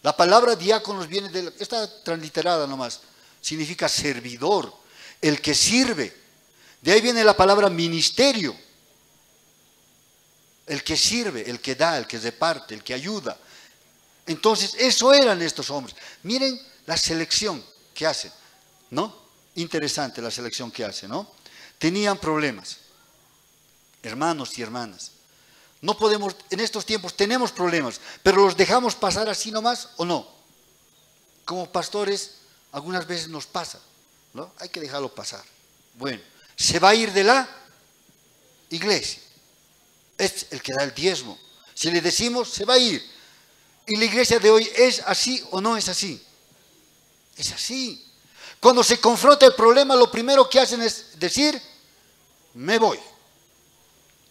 La palabra diáconos viene de, está transliterada nomás, significa servidor, el que sirve. De ahí viene la palabra ministerio. El que sirve, el que da, el que reparte, el que ayuda. Entonces, eso eran estos hombres. Miren la selección que hacen, ¿no? Interesante la selección que hacen, ¿no? Tenían problemas. Hermanos y hermanas. No podemos, en estos tiempos tenemos problemas, pero los dejamos pasar así nomás o no. Como pastores, algunas veces nos pasa, ¿no? Hay que dejarlo pasar. Bueno, se va a ir de la iglesia. Es el que da el diezmo. Si le decimos, se va a ir. ¿Y la iglesia de hoy es así o no es así? Es así. Cuando se confronta el problema, lo primero que hacen es decir, me voy.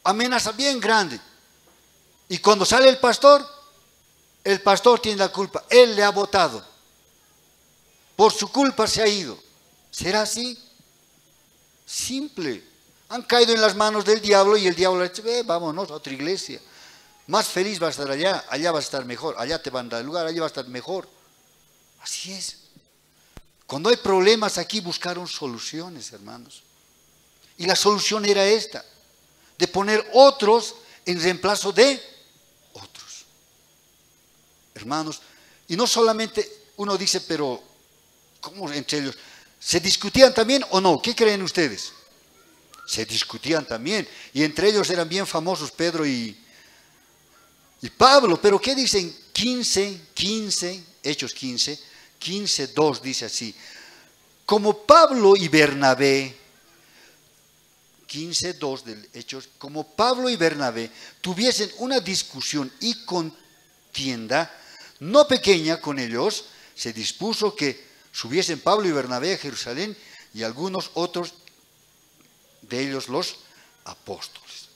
Amenaza bien grande. Y cuando sale el pastor tiene la culpa. Él le ha votado. Por su culpa se ha ido. ¿Será así? Simple. Han caído en las manos del diablo y el diablo le dice, vámonos a otra iglesia. Más feliz vas a estar allá, allá vas a estar mejor, allá te van a dar lugar, allá vas a estar mejor. Así es. Cuando hay problemas aquí buscaron soluciones, hermanos. Y la solución era esta, de poner otros en reemplazo de otros. Hermanos, y no solamente uno dice, pero ¿cómo entre ellos? ¿Se discutían también o no? ¿Qué creen ustedes? Se discutían también, y entre ellos eran bien famosos Pedro y Pablo, pero ¿qué dicen? 15, Hechos 15, 2 dice así, como Pablo y Bernabé, 15:2 del Hechos, como Pablo y Bernabé tuviesen una discusión y contienda no pequeña con ellos, se dispuso que subiesen Pablo y Bernabé a Jerusalén y algunos otros de ellos los apóstoles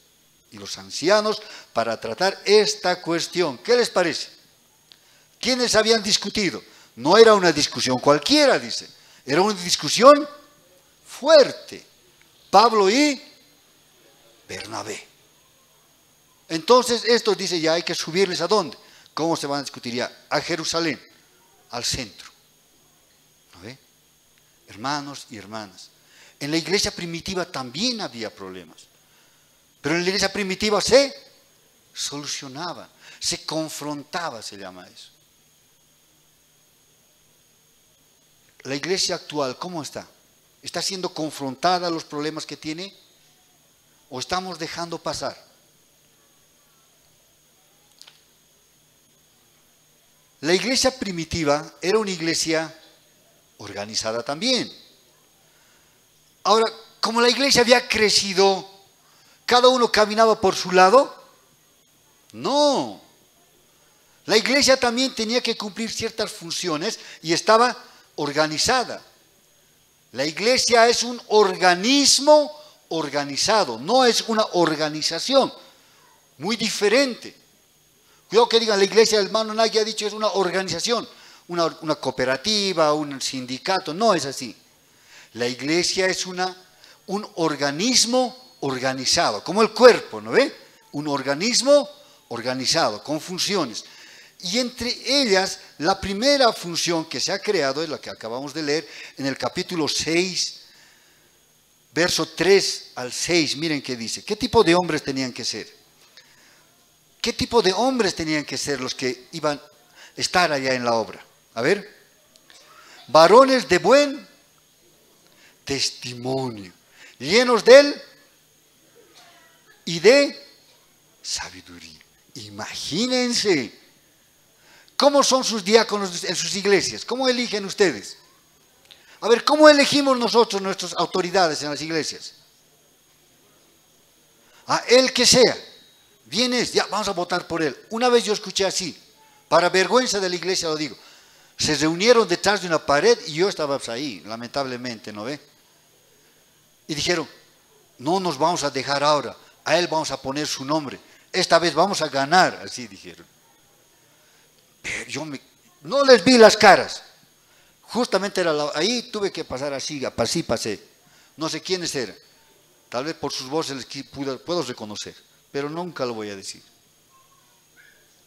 y los ancianos para tratar esta cuestión. ¿Qué les parece? ¿Quiénes habían discutido? No era una discusión cualquiera, dice, era una discusión fuerte. Pablo y Bernabé. Entonces estos dicen, ya hay que subirles ¿a dónde? ¿Cómo se van a discutir ya? A Jerusalén, al centro. ¿No ve? Hermanos y hermanas, en la iglesia primitiva también había problemas, pero en la iglesia primitiva se solucionaba, se confrontaba, se llama eso. La iglesia actual, ¿cómo está? ¿Está siendo confrontada a los problemas que tiene? ¿O estamos dejando pasar? La iglesia primitiva era una iglesia organizada también. Ahora, como la iglesia había crecido, ¿cada uno caminaba por su lado? No. La iglesia también tenía que cumplir ciertas funciones y estaba organizada. La iglesia es un organismo organizado, no es una organización, muy diferente. Cuidado que digan, la iglesia del hermano Nagy ha dicho es una organización, una cooperativa, un sindicato, no es así. La iglesia es un organismo organizado, como el cuerpo, ¿no ve? Un organismo organizado, con funciones. Y entre ellas, la primera función que se ha creado es la que acabamos de leer en el capítulo 6, verso 3 al 6, miren qué dice. ¿Qué tipo de hombres tenían que ser? ¿Qué tipo de hombres tenían que ser los que iban a estar allá en la obra? A ver, varones de buen testimonio, llenos de él y de sabiduría. Imagínense, ¿cómo son sus diáconos en sus iglesias? ¿Cómo eligen ustedes? A ver, ¿cómo elegimos nosotros nuestras autoridades en las iglesias? A el que sea, bien es, ya vamos a votar por él. Una vez yo escuché así, para vergüenza de la iglesia lo digo, se reunieron detrás de una pared y yo estaba ahí, lamentablemente, ¿no ve? Y dijeron, no nos vamos a dejar ahora, a él vamos a poner su nombre, esta vez vamos a ganar, así dijeron. Pero yo no les vi las caras, justamente ahí tuve que pasar así pasé, no sé quiénes eran, tal vez por sus voces les puedo reconocer, pero nunca lo voy a decir.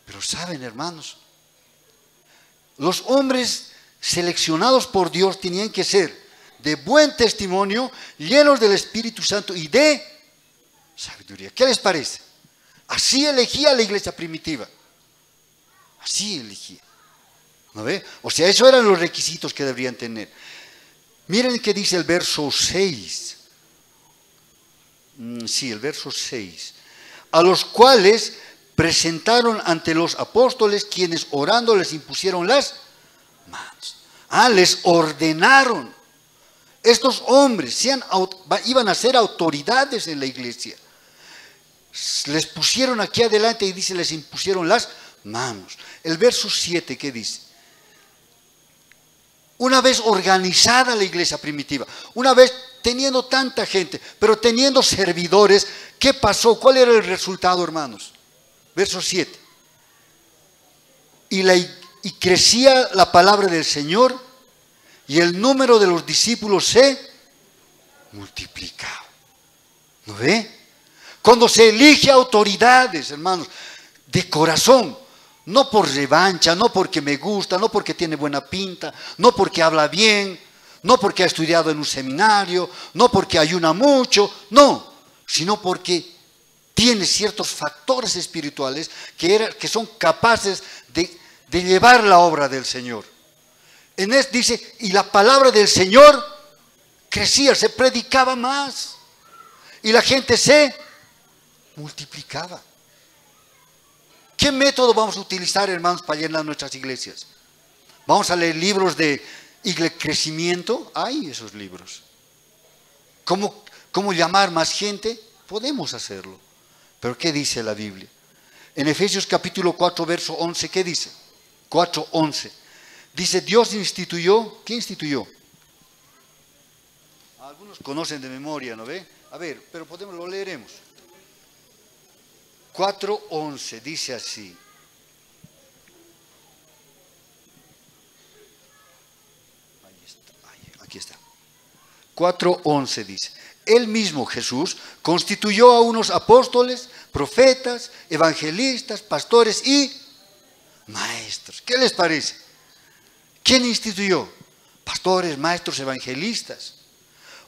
Pero saben, hermanos, los hombres seleccionados por Dios tenían que ser de buen testimonio, llenos del Espíritu Santo y de sabiduría. ¿Qué les parece? Así elegía la iglesia primitiva. Así elegía. ¿No ve? O sea, esos eran los requisitos que deberían tener. Miren qué dice el verso 6. Sí, el verso 6. A los cuales presentaron ante los apóstoles, quienes orando les impusieron las manos. Les ordenaron. Estos hombres iban a ser autoridades en la iglesia. Les pusieron aquí adelante y dice, les impusieron las manos. El verso 7, ¿qué dice? Una vez organizada la iglesia primitiva, una vez teniendo tanta gente, pero teniendo servidores, ¿qué pasó? ¿Cuál era el resultado, hermanos? Verso 7. Y crecía la palabra del Señor y el número de los discípulos se multiplicaba. ¿No ve? Cuando se elige autoridades, hermanos, de corazón, no por revancha, no porque me gusta, no porque tiene buena pinta, no porque habla bien, no porque ha estudiado en un seminario, no porque ayuna mucho, no, sino porque tiene ciertos factores espirituales que son capaces de llevar la obra del Señor. Dice, y la palabra del Señor crecía, se predicaba más, y la gente se multiplicaba. ¿Qué método vamos a utilizar, hermanos, para llenar nuestras iglesias? ¿Vamos a leer libros de crecimiento? Hay esos libros. ¿Cómo llamar más gente? Podemos hacerlo. Pero ¿qué dice la Biblia? En Efesios capítulo 4, verso 11, ¿qué dice? 4:11. Dice, Dios instituyó, ¿qué instituyó? Algunos conocen de memoria, ¿no ve? A ver, pero lo leeremos. 4:11 dice así. Aquí está. 4:11 dice. Él mismo, Jesús, constituyó a unos apóstoles, profetas, evangelistas, pastores y maestros. ¿Qué les parece? ¿Quién instituyó? Pastores, maestros, evangelistas.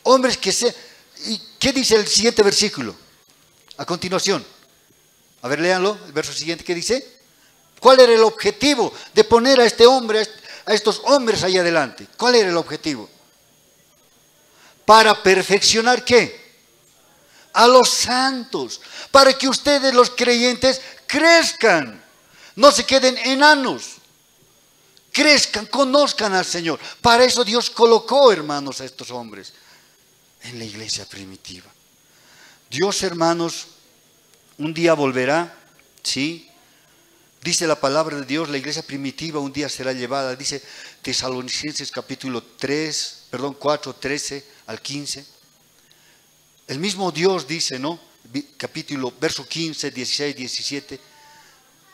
Hombres ¿Y qué dice el siguiente versículo? A continuación. A ver, léanlo, el verso siguiente, ¿qué dice? ¿Cuál era el objetivo de poner a estos hombres ahí adelante? ¿Cuál era el objetivo? Para perfeccionar, ¿qué? A los santos, para que ustedes los creyentes crezcan, no se queden enanos, crezcan, conozcan al Señor. Para eso Dios colocó, hermanos, a estos hombres en la iglesia primitiva. Dios, hermanos, un día volverá, ¿sí? Dice la palabra de Dios, la iglesia primitiva un día será llevada, dice Tesalonicenses capítulo 4, 13 al 15. El mismo Dios dice, ¿no? Capítulo, verso 15, 16, 17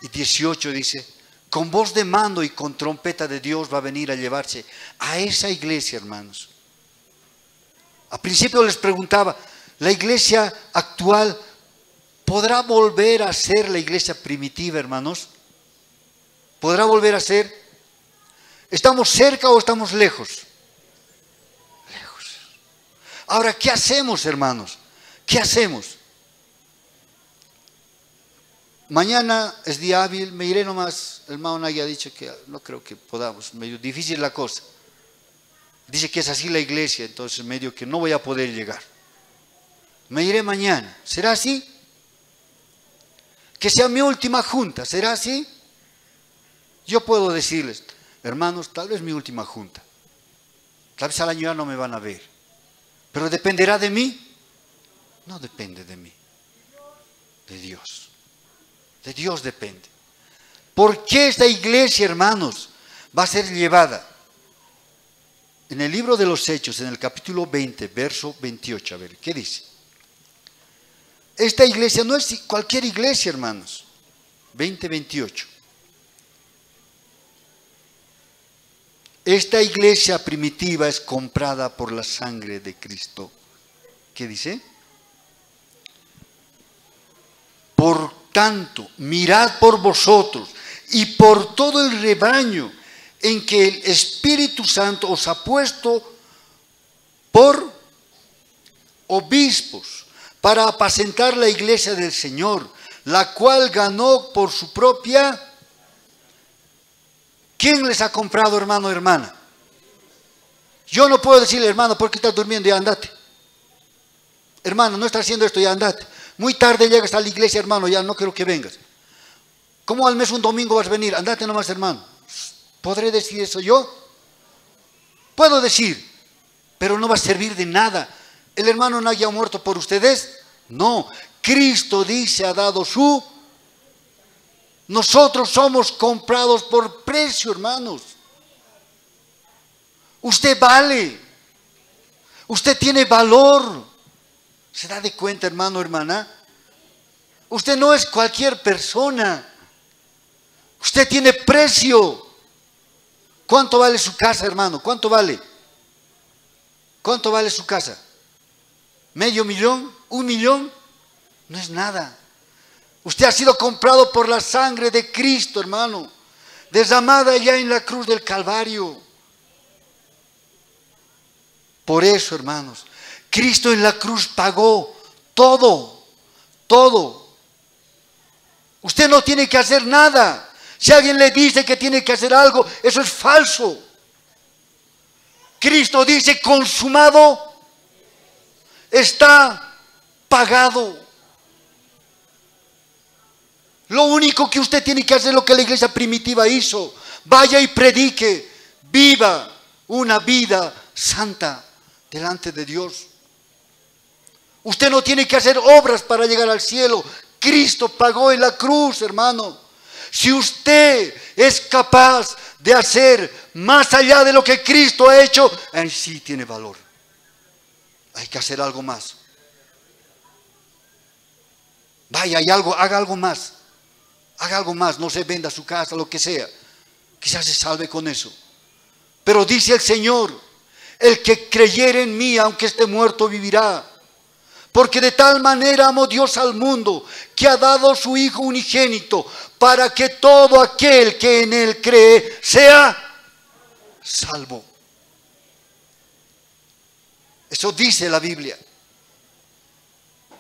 y 18 dice: con voz de mando y con trompeta de Dios va a venir a llevarse a esa iglesia, hermanos. Al principio les preguntaba, ¿la iglesia actual podrá volver a ser la iglesia primitiva, hermanos? ¿Podrá volver a ser? ¿Estamos cerca o estamos lejos? Lejos. Ahora, ¿qué hacemos, hermanos? ¿Qué hacemos? Mañana es día hábil, me iré nomás. El hermano Nagui ha dicho que no creo que podamos, medio difícil la cosa. Dice que es así la iglesia, entonces medio que no voy a poder llegar. Me iré mañana. ¿Será así? Que sea mi última junta. ¿Será así? Yo puedo decirles, hermanos, tal vez mi última junta. Tal vez al año ya no me van a ver. ¿Pero dependerá de mí? No depende de mí. De Dios. De Dios depende. ¿Por qué esta iglesia, hermanos, va a ser llevada? En el libro de los Hechos, en el capítulo 20, verso 28, a ver, ¿qué dice? Esta iglesia no es cualquier iglesia, hermanos. 20, 28. Esta iglesia primitiva es comprada por la sangre de Cristo. ¿Qué dice? Por tanto, mirad por vosotros y por todo el rebaño en que el Espíritu Santo os ha puesto por obispos para apacentar la iglesia del Señor, la cual ganó por su propia. ¿Quién les ha comprado, hermano o hermana? Yo no puedo decirle, hermano, ¿por qué estás durmiendo? Ya andate. Hermano, no estás haciendo esto, ya andate. Muy tarde llegas a la iglesia, hermano, ya no quiero que vengas. ¿Cómo al mes un domingo vas a venir? Andate nomás, hermano. ¿Podré decir eso yo? Puedo decir, pero no va a servir de nada. ¿El hermano Nagui ha muerto por ustedes? No. Cristo dice, ha dado su. Nosotros somos comprados por precio, hermanos. Usted vale. Usted tiene valor. ¿Se da de cuenta, hermano, hermana? Usted no es cualquier persona. Usted tiene precio. ¿Cuánto vale su casa, hermano? ¿Cuánto vale? ¿Cuánto vale su casa? ¿Medio millón? ¿1 millón? No es nada. Usted ha sido comprado por la sangre de Cristo, hermano, derramada ya en la cruz del Calvario. Por eso, hermanos, Cristo en la cruz pagó todo, todo. Usted no tiene que hacer nada. Si alguien le dice que tiene que hacer algo, eso es falso. Cristo dice, consumado, está pagado. Lo único que usted tiene que hacer es lo que la iglesia primitiva hizo. Vaya y predique, viva una vida santa delante de Dios. Usted no tiene que hacer obras para llegar al cielo. Cristo pagó en la cruz, hermano. Si usted es capaz de hacer más allá de lo que Cristo ha hecho, ahí sí tiene valor. Hay que hacer algo más. Vaya, hay algo, haga algo más. Haga algo más, no se venda su casa, lo que sea. Quizás se salve con eso. Pero dice el Señor, el que creyere en mí, aunque esté muerto, vivirá. Porque de tal manera amó Dios al mundo, que ha dado su Hijo unigénito, para que todo aquel que en Él cree sea salvo. Eso dice la Biblia.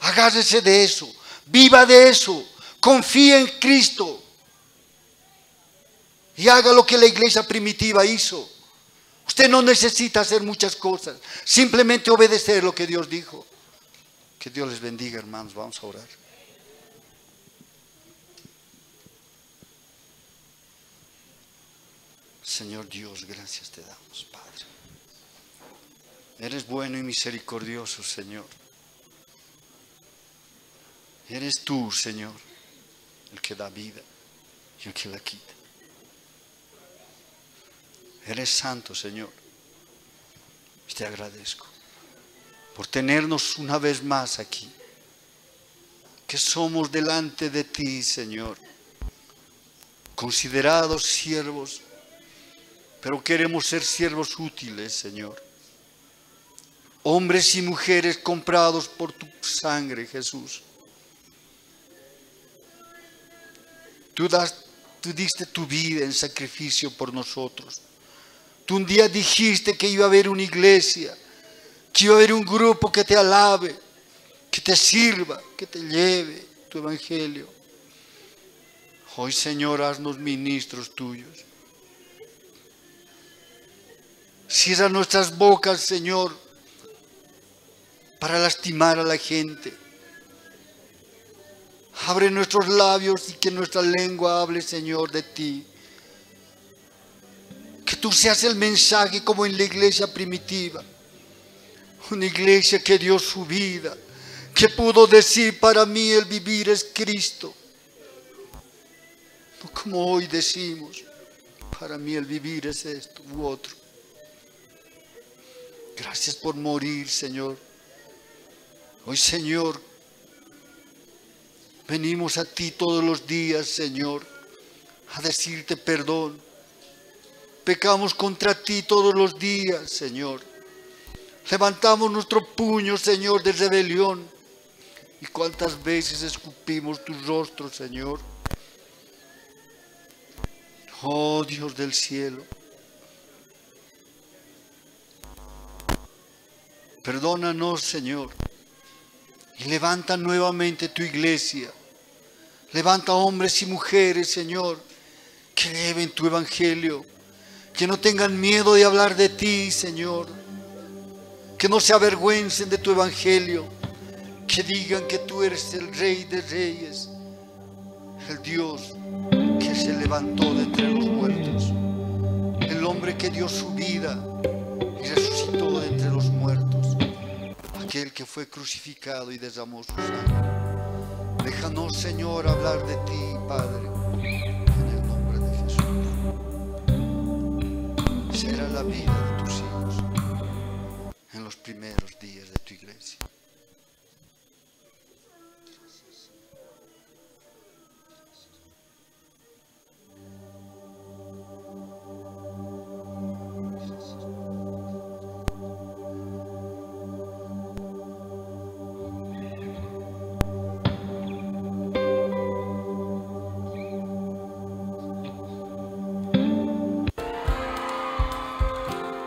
Agárrese de eso, viva de eso, confíe en Cristo y haga lo que la iglesia primitiva hizo. Usted no necesita hacer muchas cosas, simplemente obedecer lo que Dios dijo. Que Dios les bendiga, hermanos. Vamos a orar. Señor Dios, gracias te damos, Padre. Eres bueno y misericordioso, Señor. Eres tú, Señor, el que da vida y el que la quita. Eres santo, Señor. Y te agradezco. por tenernos una vez más aquí. Que somos delante de ti, Señor, considerados siervos, pero queremos ser siervos útiles, Señor. Hombres y mujeres comprados por tu sangre, Jesús. Tú diste tu vida en sacrificio por nosotros. Tú un día dijiste que iba a haber una iglesia, que iba a haber un grupo que te alabe, que te sirva, que te lleve tu evangelio. Hoy, Señor, haznos ministros tuyos. Cierra nuestras bocas, Señor, para lastimar a la gente. Abre nuestros labios y que nuestra lengua hable, Señor, de ti. Que tú seas el mensaje como en la iglesia primitiva. Una iglesia que dio su vida, que pudo decir: para mí el vivir es Cristo. No como hoy decimos: para mí el vivir es esto u otro. Gracias por morir, Señor. Hoy, Señor, venimos a ti todos los días, Señor, a decirte perdón. Pecamos contra ti todos los días, Señor. Levantamos nuestro puño, Señor, de rebelión. Y cuántas veces escupimos tu rostro, Señor. Oh, Dios del cielo. Perdónanos, Señor. Y levanta nuevamente tu iglesia. Levanta hombres y mujeres, Señor, que lleven tu evangelio. Que no tengan miedo de hablar de ti, Señor. Que no se avergüencen de tu evangelio. Que digan que tú eres el Rey de Reyes, el Dios que se levantó de entre los muertos, el hombre que dio su vida y resucitó de entre los muertos, aquel que fue crucificado y derramó su sangre. Déjanos, Señor, hablar de ti, Padre, en el nombre de Jesús. Será la vida de tus hijos en los primeros días de tu iglesia.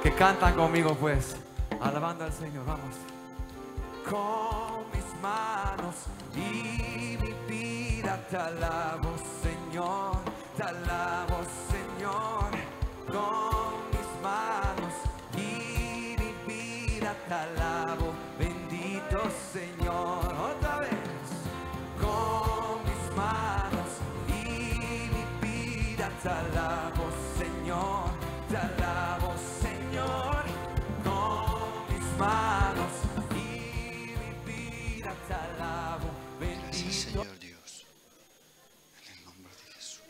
Que cantan conmigo, pues, alabando al Señor. Vamos. Con mis manos y mi vida te alabo, Señor, te alabo, Señor. Con mis manos y mi vida te alabo, bendito Señor. Otra vez. Con mis manos y mi vida te alabo, Señor, te alabo, Señor. Con mis manos y mi vida te alabo, bendito. Gracias, Señor Dios, en el nombre de Jesús.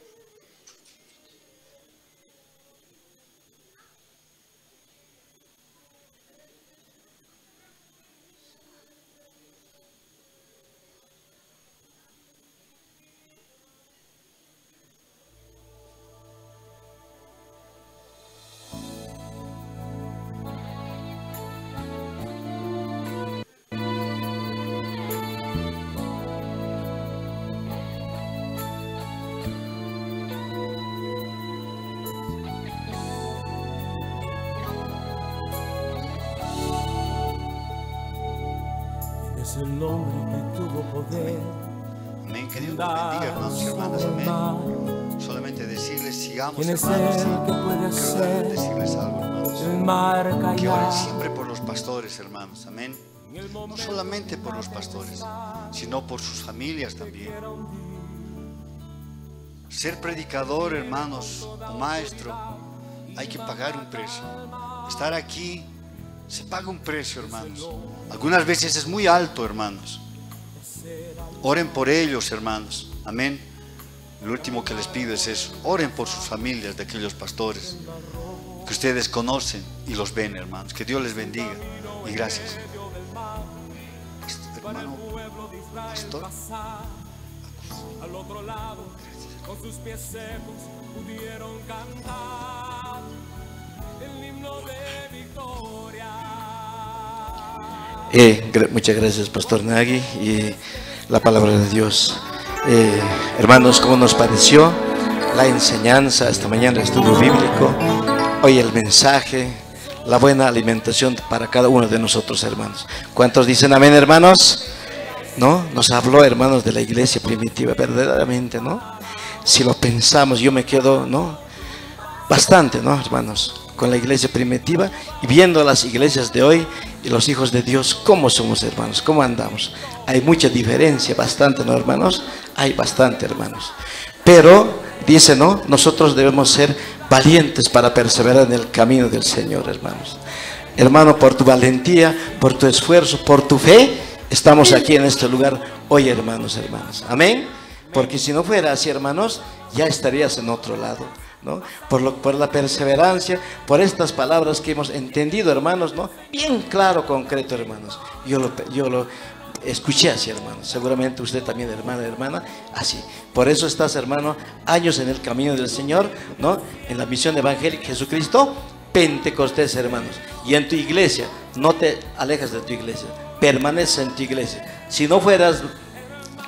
Es el hombre que tuvo poder. Amén. Que Dios nos bendiga, hermanos y hermanas. Amén. Solamente decirles, sigamos, ¿Quién es hermanos. el que puede Quiero hacer decirles algo, hermanos. el mar Que oren callar? siempre por los pastores, hermanos. Amén. No solamente por los pastores, sino por sus familias también. Ser predicador, hermanos, o maestro, hay que pagar un precio. Estar aquí se paga un precio, hermanos. Algunas veces es muy alto, hermanos. Oren por ellos, hermanos. Amén. Lo último que les pido es eso. Oren por sus familias de aquellos pastores que ustedes conocen y los ven, hermanos. Que Dios les bendiga y gracias. pastor. Al otro lado, con sus pies secos, pudieron cantar el himno de victoria. Muchas gracias, Pastor Nagui, y la palabra de Dios. Hermanos, ¿cómo nos pareció la enseñanza esta mañana, el estudio bíblico? Hoy el mensaje, la buena alimentación para cada uno de nosotros, hermanos. ¿Cuántos dicen amén, hermanos? ¿No? Nos habló, hermanos, de la iglesia primitiva, verdaderamente, ¿no? Si lo pensamos, yo me quedo, ¿no? Bastante, ¿no, hermanos? Con la iglesia primitiva y viendo las iglesias de hoy y los hijos de Dios, ¿cómo somos, hermanos? ¿Cómo andamos? Hay mucha diferencia, bastante, ¿no, hermanos? Hay bastante, hermanos. Pero, dice, ¿no? Nosotros debemos ser valientes para perseverar en el camino del Señor, hermanos. Hermano, por tu valentía, por tu esfuerzo, por tu fe, estamos aquí en este lugar hoy, hermanos, hermanas. Amén. Porque si no fuera así, hermanos, ya estarías en otro lado, ¿no? Por la perseverancia, por estas palabras que hemos entendido, hermanos, ¿no? Bien claro, concreto, hermanos. Yo lo escuché así, hermanos. Seguramente usted también, hermana, así. Por eso estás, hermano, años en el camino del Señor, ¿no? En la misión evangélica Jesucristo, Pentecostés, hermanos. Y en tu iglesia, no te alejas de tu iglesia, permanece en tu iglesia. Si no fueras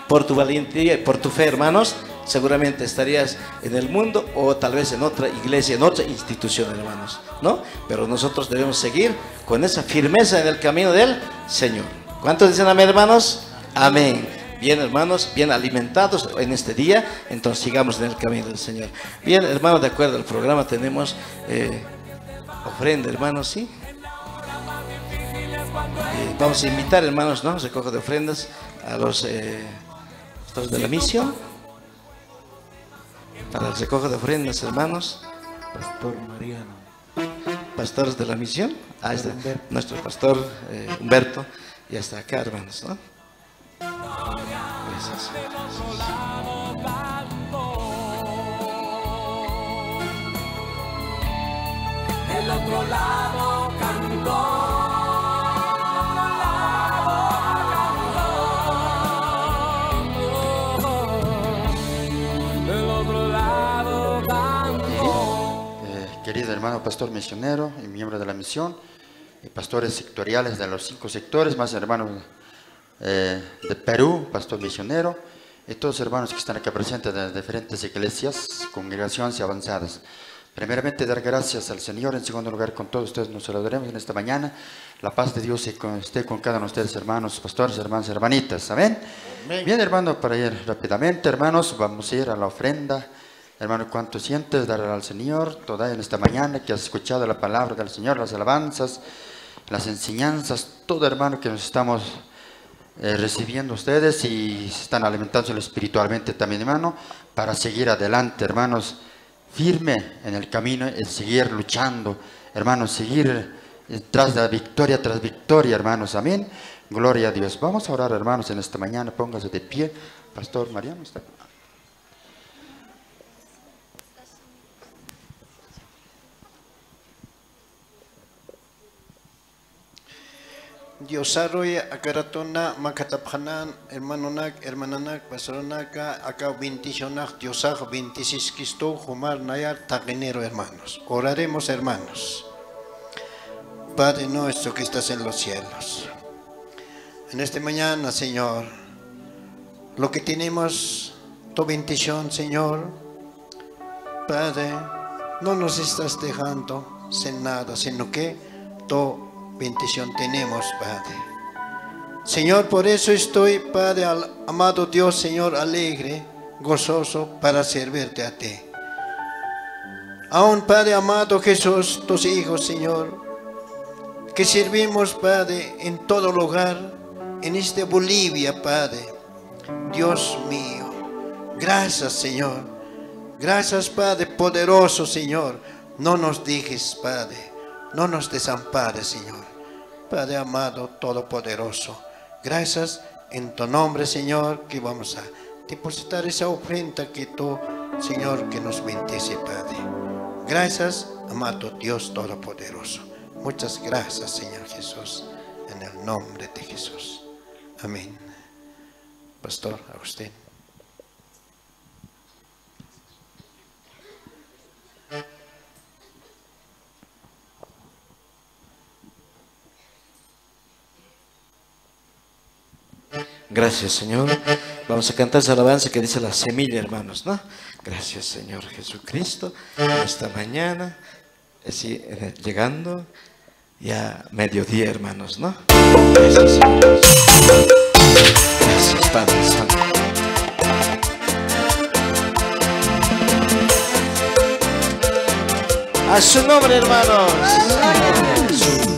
por tu valentía y por tu fe, hermanos, seguramente estarías en el mundo o tal vez en otra iglesia, en otra institución, hermanos, ¿no? Pero nosotros debemos seguir con esa firmeza en el camino del Señor. ¿Cuántos dicen amén, hermanos? Amén. Bien, hermanos, bien alimentados en este día, entonces sigamos en el camino del Señor. Bien, hermanos, de acuerdo al programa tenemos ofrenda, hermanos, ¿sí? Vamos a invitar, hermanos, ¿no? Recojo de ofrendas a los pastores de la misión. Para el recojo de ofrendas, hermanos. Pastor Mariano. Pastores de la misión. Ah, está nuestro pastor Humberto. Ya está acá, hermanos, ¿no? Gracias. Del otro lado cantó. Querido hermano pastor misionero y miembro de la misión, y pastores sectoriales de los 5 sectores, más hermanos de Perú, pastor misionero, y todos los hermanos que están acá presentes de diferentes iglesias, congregaciones y avanzadas. Primeramente, dar gracias al Señor. En segundo lugar, con todos ustedes nos saludaremos en esta mañana. La paz de Dios esté con cada uno de ustedes, hermanos, pastores, hermanas, hermanitas. Amén. Amén. Bien, hermano, para ir rápidamente, hermanos, vamos a ir a la ofrenda. Hermano, ¿cuánto sientes dar al Señor toda en esta mañana que has escuchado la palabra del Señor, las alabanzas, las enseñanzas, todo, hermano, que nos estamos recibiendo ustedes y se están alimentándose espiritualmente también, hermano, para seguir adelante, hermanos, firme en el camino, en seguir luchando, hermanos, seguir tras victoria, hermanos, amén. Gloria a Dios. Vamos a orar, hermanos, en esta mañana. Póngase de pie. Pastor Mariano está. Dios arroya akaratona makataphanan hermanonak hermananak pasronaka acá bendicionak Diosaj 26 Cristo Jumar Nayar Tagenero, hermanos. Oraremos, hermanos. Padre nuestro que estás en los cielos, en esta mañana, Señor, lo que tenemos, tu bendición, Señor, Padre, no nos estás dejando sin nada, sino que tu bendición tenemos, Padre. Señor, por eso estoy, Padre, amado Dios, Señor, alegre, gozoso para servirte a ti. Aún, Padre amado Jesús, tus hijos, Señor, que servimos, Padre, en todo lugar, en esta Bolivia, Padre. Dios mío, gracias, Señor. Gracias, Padre poderoso, Señor. No nos dejes, Padre. No nos desampares, Señor. Padre amado, todopoderoso. Gracias en tu nombre, Señor, que vamos a depositar esa ofrenda que tú, Señor, que nos bendice, Padre. Gracias, amado Dios todopoderoso. Muchas gracias, Señor Jesús, en el nombre de Jesús. Amén. Pastor Agustín. Gracias, Señor. Vamos a cantar esa alabanza que dice la semilla, hermanos, ¿no? Gracias, Señor Jesucristo, en esta mañana, así, llegando ya mediodía, hermanos, ¿no? Gracias, Señor. Gracias, Padre Santo. A su nombre, hermanos. Jesús.